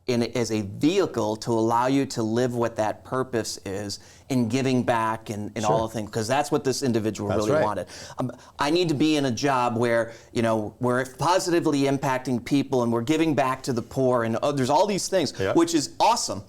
as a vehicle to allow you to live what that purpose is in giving back and all the things, because that's what this individual That's really right. wanted. I need to be in a job where, we're positively impacting people and we're giving back to the poor, and there's all these things, Yeah. which is awesome.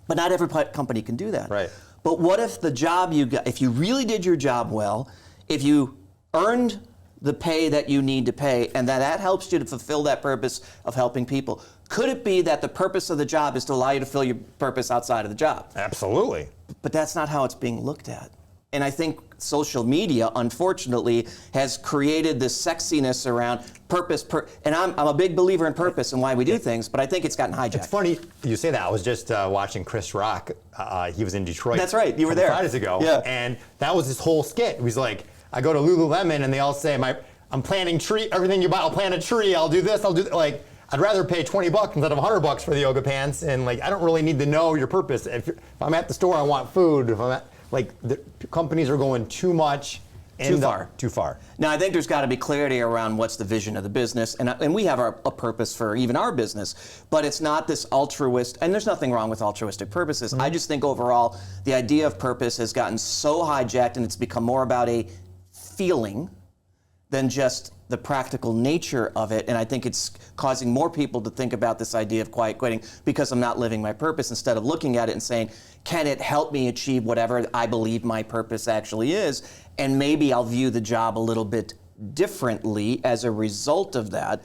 But not every company can do that. Right. But what if the job you got, if you really did your job well, if you earned the pay that you need to pay, and that helps you to fulfill that purpose of helping people, could it be that the purpose of the job is to allow you to fill your purpose outside of the job? Absolutely. But that's not how it's being looked at. And I think social media, unfortunately, has created this sexiness around purpose. And I'm a big believer in purpose and why we do things, but I think it's gotten hijacked. It's funny you say that. I was just watching Chris Rock. He was in Detroit. That's right, you were a couple there. Fridays ago. Yeah. And that was his whole skit. He was like, I go to Lululemon and they all say, I'm planting everything you buy, I'll plant a tree, I'll do this, I'll do that. Like, I'd rather pay $20 instead of $100 for the yoga pants. And like, I don't really need to know your purpose. If I'm at the store, I want food. If I'm at, the companies are going too much. Too far. Too far. Now, I think there's got to be clarity around what's the vision of the business, and we have a purpose for even our business, but it's not this altruistic, and there's nothing wrong with altruistic purposes. I just think overall, the idea of purpose has gotten so hijacked, and it's become more about a feeling than just the practical nature of it, and I think it's causing more people to think about this idea of quiet quitting because I'm not living my purpose, instead of looking at it and saying, can it help me achieve whatever I believe my purpose actually is? And maybe I'll view the job a little bit differently as a result of that.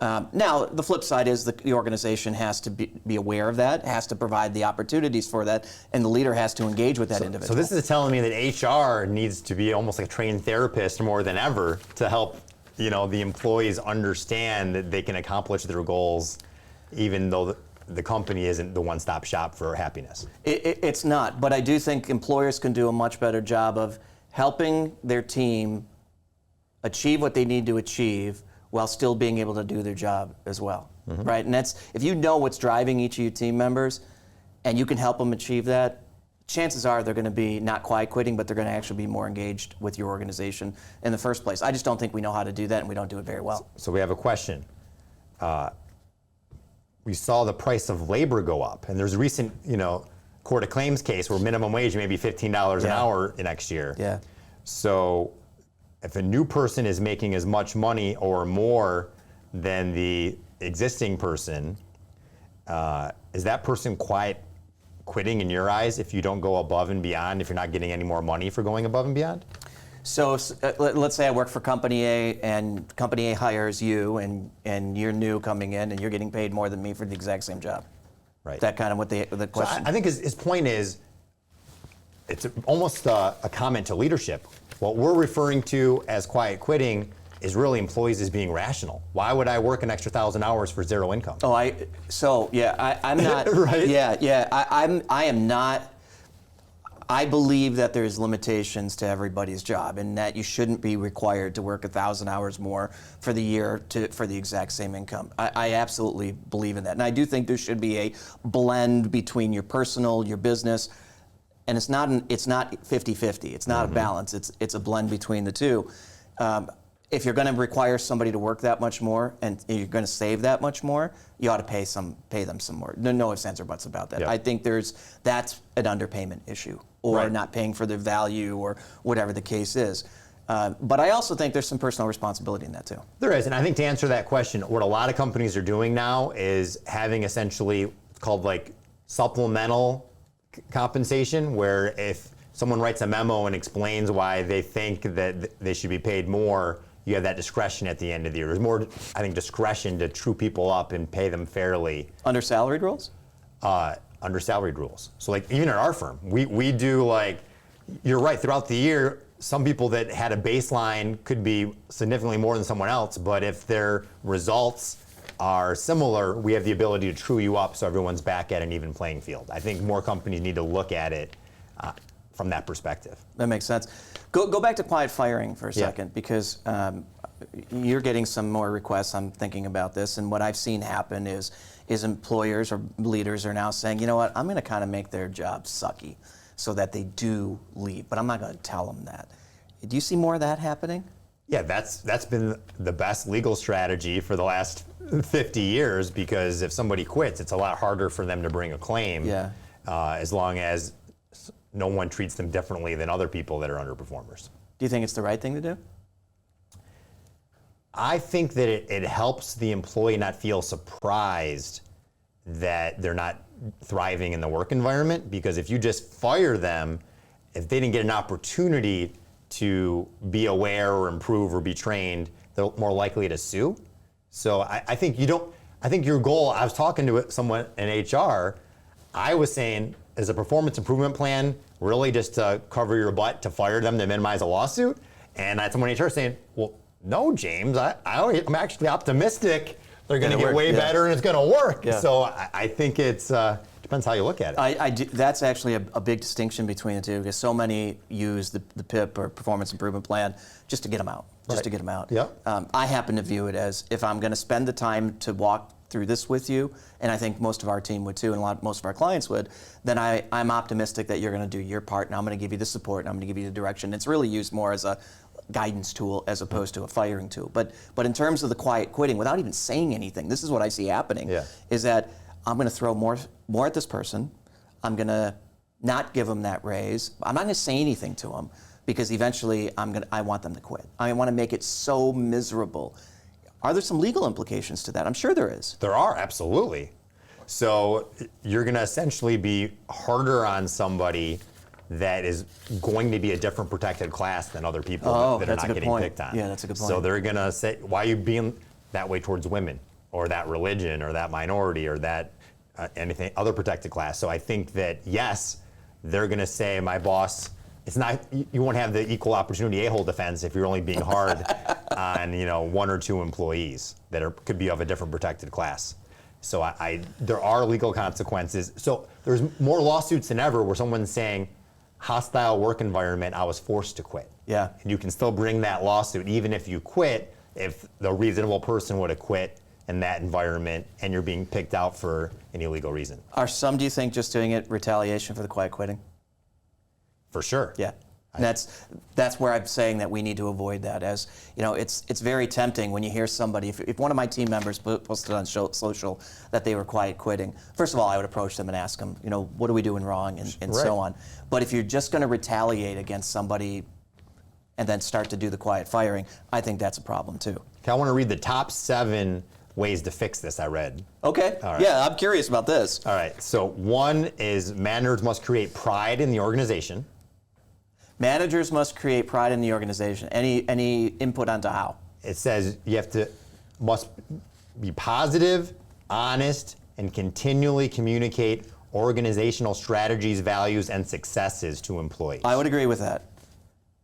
Now, the flip side is the organization has to be aware of that, has to provide the opportunities for that, and the leader has to engage with that individual. So this is telling me that HR needs to be almost like a trained therapist more than ever to help, the employees understand that they can accomplish their goals, even though the company isn't the one-stop shop for happiness. It's not, but I do think employers can do a much better job of helping their team achieve what they need to achieve while still being able to do their job as well, right? And that's, if you know what's driving each of your team members and you can help them achieve that, chances are they're going to be not quiet quitting, but they're going to actually be more engaged with your organization in the first place. I just don't think we know how to do that, and we don't do it very well. So we have a question. We saw the price of labor go up, and there's a recent, court of claims case where minimum wage may be $15 an hour next year. Yeah. So if a new person is making as much money or more than the existing person, is that person quiet quitting in your eyes if you don't go above and beyond, if you're not getting any more money for going above and beyond? So let's say I work for Company A, and Company A hires you, and you're new coming in, and you're getting paid more than me for the exact same job. Right. That kind of what the So question. I think his point is, it's almost a comment to leadership. What we're referring to as quiet quitting is really employees as being rational. Why would I work an extra 1,000 hours for zero income? Oh, I'm not. Right? Yeah. I am not. I believe that there's limitations to everybody's job, and that you shouldn't be required to work 1,000 hours more for the year for the exact same income. I absolutely believe in that, and I do think there should be a blend between your personal, your business, and it's not 50-50. It's not a balance. It's a blend between the two. If you're going to require somebody to work that much more and you're going to save that much more, you ought to pay them some more. No ifs, ands, or buts about that. Yeah. I think that's an underpayment issue, or Right. not paying for the value, or whatever the case is. But I also think there's some personal responsibility in that too. There is, and I think to answer that question, what a lot of companies are doing now is having essentially called like supplemental compensation, where if someone writes a memo and explains why they think that they should be paid more, you have that discretion at the end of the year. There's more, I think, discretion to true people up and pay them fairly. Under salaried roles? Under salaried rules. So like even at our firm, we do like, you're right, throughout the year, some people that had a baseline could be significantly more than someone else, but if their results are similar, we have the ability to true you up so everyone's back at an even playing field. I think more companies need to look at it from that perspective. That makes sense. Go back to quiet firing for a Yeah. second, because you're getting some more requests. I'm thinking about this, and what I've seen happen is employers or leaders are now saying, you know what, I'm going to kind of make their job sucky so that they do leave, but I'm not going to tell them that. Do you see more of that happening? Yeah, that's been the best legal strategy for the last 50 years, because if somebody quits, it's a lot harder for them to bring a claim. Yeah. As long as no one treats them differently than other people that are underperformers. Do you think it's the right thing to do? I think that it helps the employee not feel surprised that they're not thriving in the work environment, because if you just fire them, if they didn't get an opportunity to be aware or improve or be trained, they're more likely to sue. So I think I think your goal, I was talking to someone in HR, I was saying, is a performance improvement plan really just to cover your butt to fire them to minimize a lawsuit? And I had someone in HR saying, well, no, James, I'm actually optimistic they're going to get way better and it's going to work. Yeah. So I think it's depends how you look at it. That's actually a big distinction between the two, because so many use the PIP or performance improvement plan just to get them out, Right. to get them out. Yep. I happen to view it as, if I'm going to spend the time to walk through this with you, and I think most of our team would too, and most of our clients would, then I'm optimistic that you're going to do your part, and I'm going to give you the support, and I'm going to give you the direction. It's really used more as a guidance tool as opposed to a firing tool. But in terms of the quiet quitting, without even saying anything, this is what I see happening, is that I'm going to throw more at this person. I'm going to not give them that raise. I'm not going to say anything to them, because eventually I want them to quit. I want to make it so miserable. Are there some legal implications to that? I'm sure there is. There are, absolutely. So you're going to essentially be harder on somebody that is going to be a different protected class than other people that are not getting picked on. Yeah, that's a good point. So they're going to say, why are you being that way towards women, or that religion, or that minority, or that anything other protected class? So I think that, yes, they're going to say, my boss, it's not, you won't have the equal opportunity a-hole defense if you're only being hard on one or two employees that could be of a different protected class. So there are legal consequences. So there's more lawsuits than ever where someone's saying, hostile work environment, I was forced to quit. Yeah. And you can still bring that lawsuit even if you quit, if the reasonable person would have quit in that environment and you're being picked out for an illegal reason. Are some, do you think, just doing it retaliation for the quiet quitting? For sure. Yeah. And that's where I'm saying that we need to avoid that. As it's very tempting when you hear somebody, if one of my team members posted on social that they were quiet quitting, first of all, I would approach them and ask them, what are we doing wrong, and Right. so on. But if you're just going to retaliate against somebody and then start to do the quiet firing, I think that's a problem too. Okay, I want to read the top 7 ways to fix this I read. Okay. All right. Yeah, I'm curious about this. All right, so 1 is managers must create pride in the organization. Managers must create pride in the organization. Any input onto how? It says you must be positive, honest, and continually communicate organizational strategies, values, and successes to employees. I would agree with that.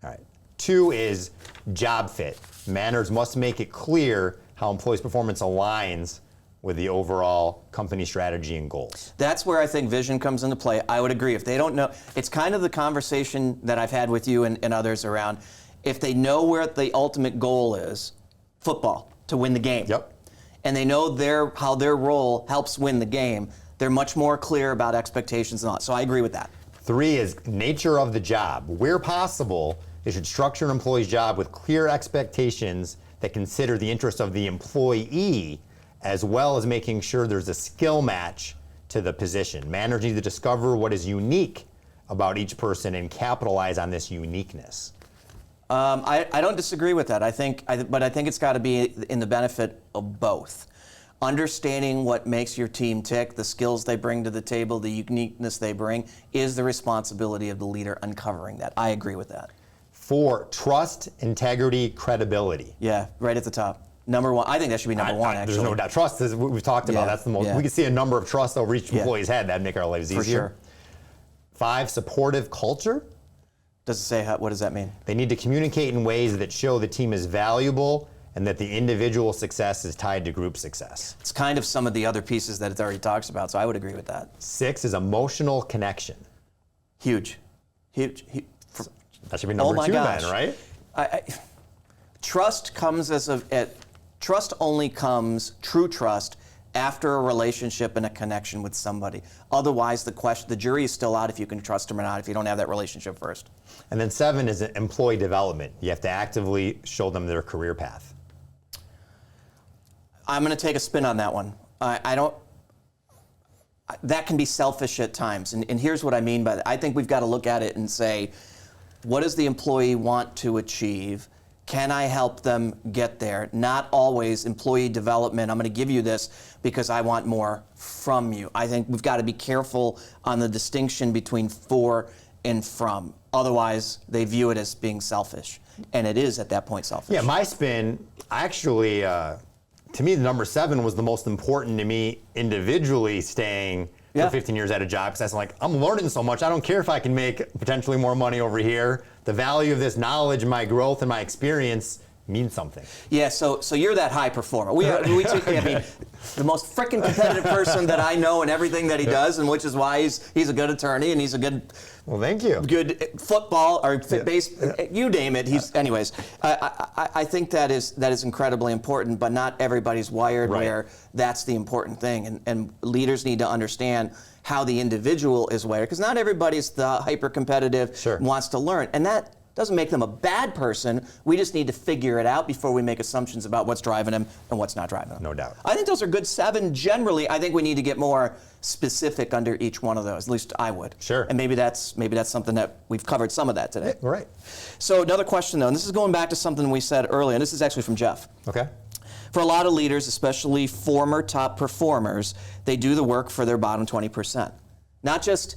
All right. 2 is job fit. Managers must make it clear how employees' performance aligns with the overall company strategy and goals. That's where I think vision comes into play. I would agree. If they don't know, it's kind of the conversation that I've had with you and others around. If they know where the ultimate goal is, football, to win the game. Yep. And they know how their role helps win the game, they're much more clear about expectations and all. So I agree with that. 3 is nature of the job. Where possible, they should structure an employee's job with clear expectations that consider the interest of the employee, as well as making sure there's a skill match to the position. Managers need to discover what is unique about each person and capitalize on this uniqueness. I don't disagree with that. But I think it's got to be in the benefit of both. Understanding what makes your team tick, the skills they bring to the table, the uniqueness they bring, is the responsibility of the leader uncovering that. I agree with that. 4, trust, integrity, credibility. Yeah, right at the top. Number 1. I think that should be number 1, actually. There's no doubt. Trust is what we've talked about. Yeah, That's the most. yeah. We can see a number of trust over each employee's head. That'd make our lives easier. For sure. 5, supportive culture. Does it say what does that mean? They need to communicate in ways that show the team is valuable and that the individual success is tied to group success. It's kind of some of the other pieces that it already talks about, so I would agree with that. 6 is emotional connection. Huge. That should be number 2 gosh. then, right? Trust comes trust only comes, true trust, after a relationship and a connection with somebody. Otherwise, the jury is still out if you can trust them or not if you don't have that relationship first. And then 7 is employee development. You have to actively show them their career path. I'm going to take a spin on that one. That can be selfish at times. And here's what I mean by that. I think we've got to look at it and say, what does the employee want to achieve? Can I help them get there? Not always employee development. I'm going to give you this because I want more from you. I think we've got to be careful on the distinction between for and from. Otherwise, they view it as being selfish. And it is at that point selfish. Yeah, my spin, actually, to me, the number 7 was the most important to me individually staying for 15 years at a job, because I'm learning so much. I don't care if I can make potentially more money over here. The value of this knowledge, my growth, and my experience means something. Yeah, so you're that high performer. I mean, the most frickin' competitive person that I know in everything that he does, and which is why he's a good attorney and he's a good. Well, thank you. Good football or base, you name it. Anyways. I think that is incredibly important, but not everybody's wired where that's the important thing, and leaders need to understand how the individual is wired, because not everybody's the hyper competitive, wants to learn, and that doesn't make them a bad person. We just need to figure it out before we make assumptions about what's driving them and what's not driving them. No doubt. I think those are good 7 generally. I think we need to get more specific under each one of those. At least I would. Sure. And maybe that's something that we've covered some of that today. Yeah, right. So another question though, and this is going back to something we said earlier, and this is actually from Jeff. Okay. For a lot of leaders, especially former top performers, they do the work for their bottom 20%. Not just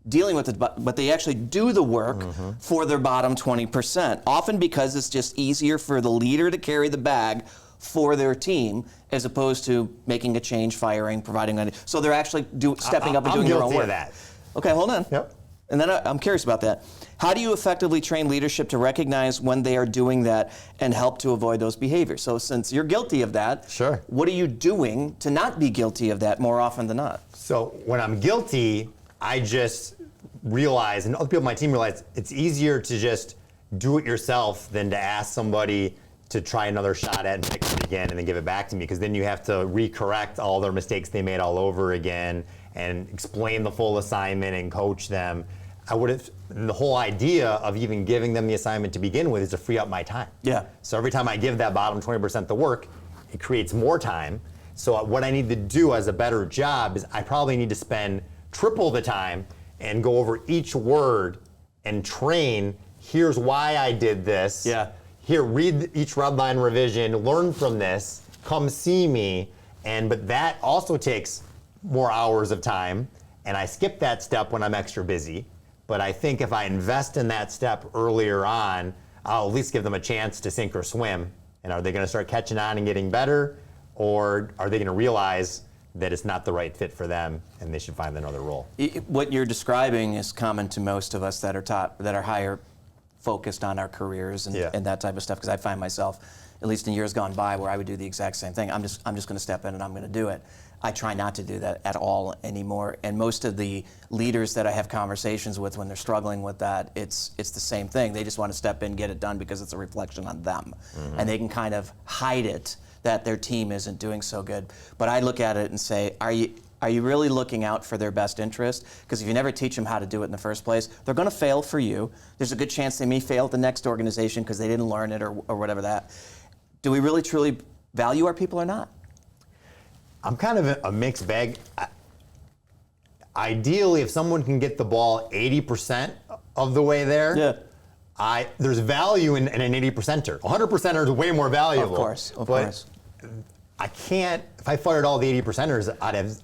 dealing with it, but they actually do the work for their bottom 20%, often because it's just easier for the leader to carry the bag for their team as opposed to making a change, firing, providing. So they're actually stepping up and doing their own work. I'm guilty of that. Okay, hold on. Yep. And then I'm curious about that. How do you effectively train leadership to recognize when they are doing that and help to avoid those behaviors? So since you're guilty of that, what are you doing to not be guilty of that more often than not? So when I'm guilty, I just realize, and other people on my team realize, it's easier to just do it yourself than to ask somebody to try another shot at and fix it again and then give it back to me, because then you have to re-correct all their mistakes they made all over again and explain the full assignment and coach them. The whole idea of even giving them the assignment to begin with is to free up my time. Yeah. So every time I give that bottom 20% the work, it creates more time. So what I need to do as a better job is I probably need to spend triple the time and go over each word and train. Here's why I did this. Yeah. Here, read each red line revision, learn from this, come see me. But that also takes more hours of time, and I skip that step when I'm extra busy. But I think if I invest in that step earlier on, I'll at least give them a chance to sink or swim. And are they going to start catching on and getting better, or are they going to realize that it's not the right fit for them and they should find another role? What you're describing is common to most of us that are higher focused on our careers and, Yeah. and that type of stuff, because I find myself, at least in years gone by, where I would do the exact same thing. I'm just going to step in and I'm going to do it. I try not to do that at all anymore. And most of the leaders that I have conversations with when they're struggling with that, it's the same thing. They just want to step in, get it done because it's a reflection on them. And they can kind of hide it that their team isn't doing so good. But I look at it and say, are you really looking out for their best interest? Because if you never teach them how to do it in the first place, they're going to fail for you. There's a good chance they may fail at the next organization because they didn't learn it or whatever that. Do we really truly value our people or not? I'm kind of a mixed bag. Ideally, if someone can get the ball 80% of the way there, there's value in an 80%er. 100%er is way more valuable. Of course. I can't. If I fired all the 80%ers,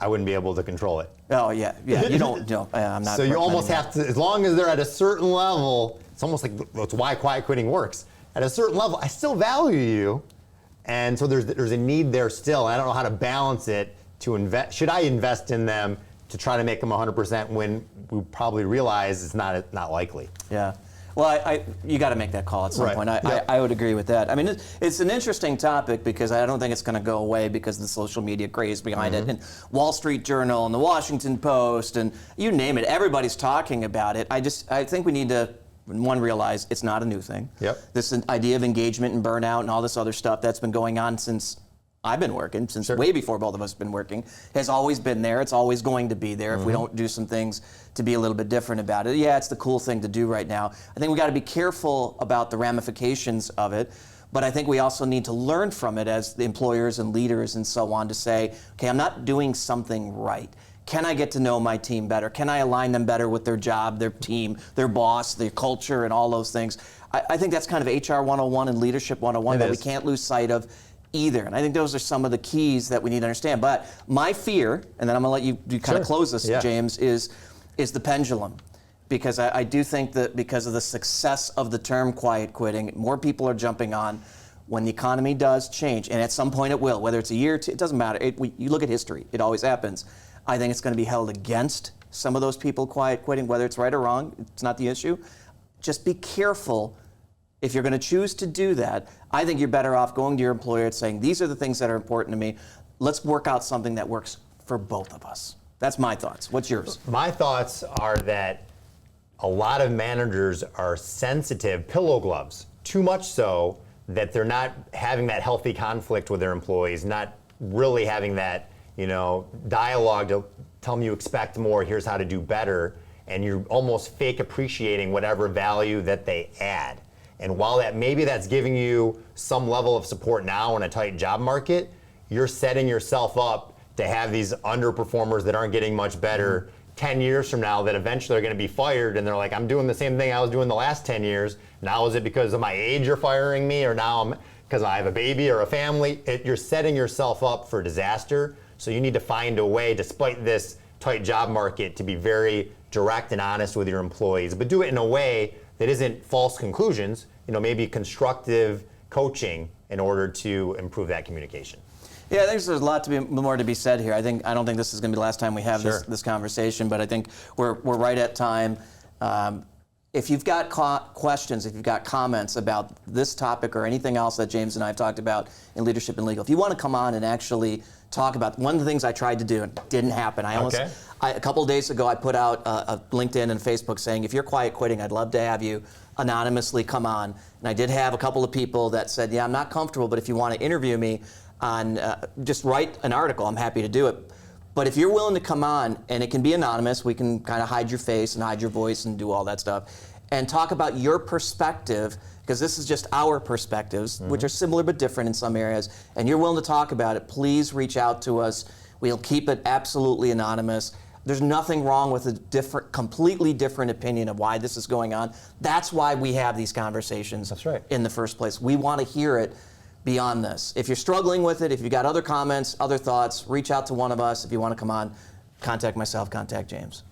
I wouldn't be able to control it. Oh yeah. You don't. No, I'm not. So you almost have to, as long as they're at a certain level. It's almost like that's why quiet quitting works. At a certain level, I still value you, and so there's a need there still. I don't know how to balance it to invest. Should I invest in them to try to make them 100% when we probably realize it's not likely? Yeah. Well, you got to make that call at some point. I would agree with that. I mean, it's an interesting topic because I don't think it's going to go away because of the social media craze behind it. And Wall Street Journal and the Washington Post and you name it, everybody's talking about it. I think we need to, one, realize it's not a new thing. This idea of engagement and burnout and all this other stuff that's been going on since I've been working, since way before both of us have been working, has always been there. It's always going to be there if we don't do some things to be a little bit different about it. Yeah, it's the cool thing to do right now. I think we got to be careful about the ramifications of it, but I think we also need to learn from it as the employers and leaders and so on to say, okay, I'm not doing something right. Can I get to know my team better? Can I align them better with their job, their team, their boss, their culture, and all those things? I think that's kind of HR 101 and Leadership 101 that we can't lose sight of either. And I think those are some of the keys that we need to understand. But my fear, and then I'm going to let you kind of close this, James, is the pendulum. Because I do think that because of the success of the term quiet quitting, more people are jumping on when the economy does change. And at some point it will, whether it's a year or two, it doesn't matter. You look at history, it always happens. I think it's going to be held against some of those people quiet quitting, whether it's right or wrong, it's not the issue. Just be careful. If you're going to choose to do that, I think you're better off going to your employer and saying, these are the things that are important to me. Let's work out something that works for both of us. That's my thoughts. What's yours? My thoughts are that a lot of managers are sensitive pillow gloves, too much so that they're not having that healthy conflict with their employees, not really having that, dialogue to tell them you expect more, here's how to do better, and you're almost fake appreciating whatever value that they add. And while maybe that's giving you some level of support now in a tight job market, you're setting yourself up to have these underperformers that aren't getting much better 10 years from now that eventually are going to be fired and they're like, I'm doing the same thing I was doing the last 10 years. Now is it because of my age you're firing me, or now because I have a baby or a family? You're setting yourself up for disaster. So you need to find a way, despite this tight job market, to be very direct and honest with your employees, but do it in a way that isn't false conclusions, maybe constructive coaching in order to improve that communication. Yeah, I think there's a lot more to be said here. I don't think this is going to be the last time we have this conversation, but I think we're right at time. If you've got questions, if you've got comments about this topic or anything else that James and I have talked about in Leadership and Legal, if you want to come on and actually talk about one of the things I tried to do and didn't happen. A couple of days ago, I put out a LinkedIn and Facebook saying, if you're quiet quitting, I'd love to have you anonymously come on. And I did have a couple of people that said, yeah, I'm not comfortable, but if you want to interview me on, just write an article, I'm happy to do it. But if you're willing to come on, and it can be anonymous, we can kind of hide your face and hide your voice and do all that stuff, and talk about your perspective, because this is just our perspectives, which are similar but different in some areas, and you're willing to talk about it, please reach out to us. We'll keep it absolutely anonymous. There's nothing wrong with a completely different opinion of why this is going on. That's why we have these conversations in the first place. We want to hear it beyond this. If you're struggling with it, if you've got other comments, other thoughts, reach out to one of us. If you want to come on, contact myself, contact James.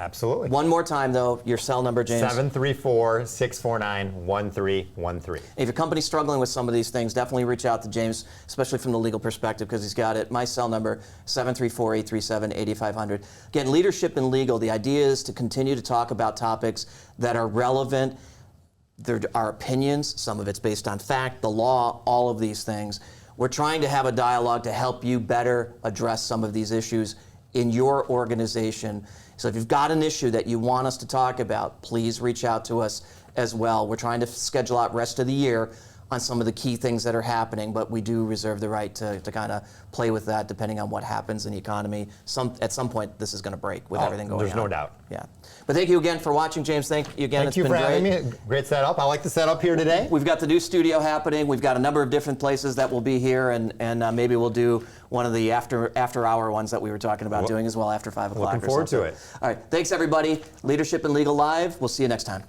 Absolutely. One more time, though, your cell number, James. 734-649-1313. If your company's struggling with some of these things, definitely reach out to James, especially from the legal perspective, because he's got it. My cell number, 734-837-8500. Again, Leadership and Legal, the idea is to continue to talk about topics that are relevant there are opinions. Some of it's based on fact, the law, all of these things. We're trying to have a dialogue to help you better address some of these issues in your organization. So if you've got an issue that you want us to talk about, please reach out to us as well. We're trying to schedule out rest of the year on some of the key things that are happening, but we do reserve the right to kind of play with that depending on what happens in the economy. At some point, this is going to break with everything going on. There's no doubt. Yeah. But thank you again for watching, James. Thank you again. Thank you for having me. Great setup. I like the setup here today. We've got the new studio happening. We've got a number of different places that will be here, and maybe we'll do one of the after-hour ones that we were talking about doing as well after 5 o'clock. Looking forward to it. All right. Thanks, everybody. Leadership and Legal Live. We'll see you next time.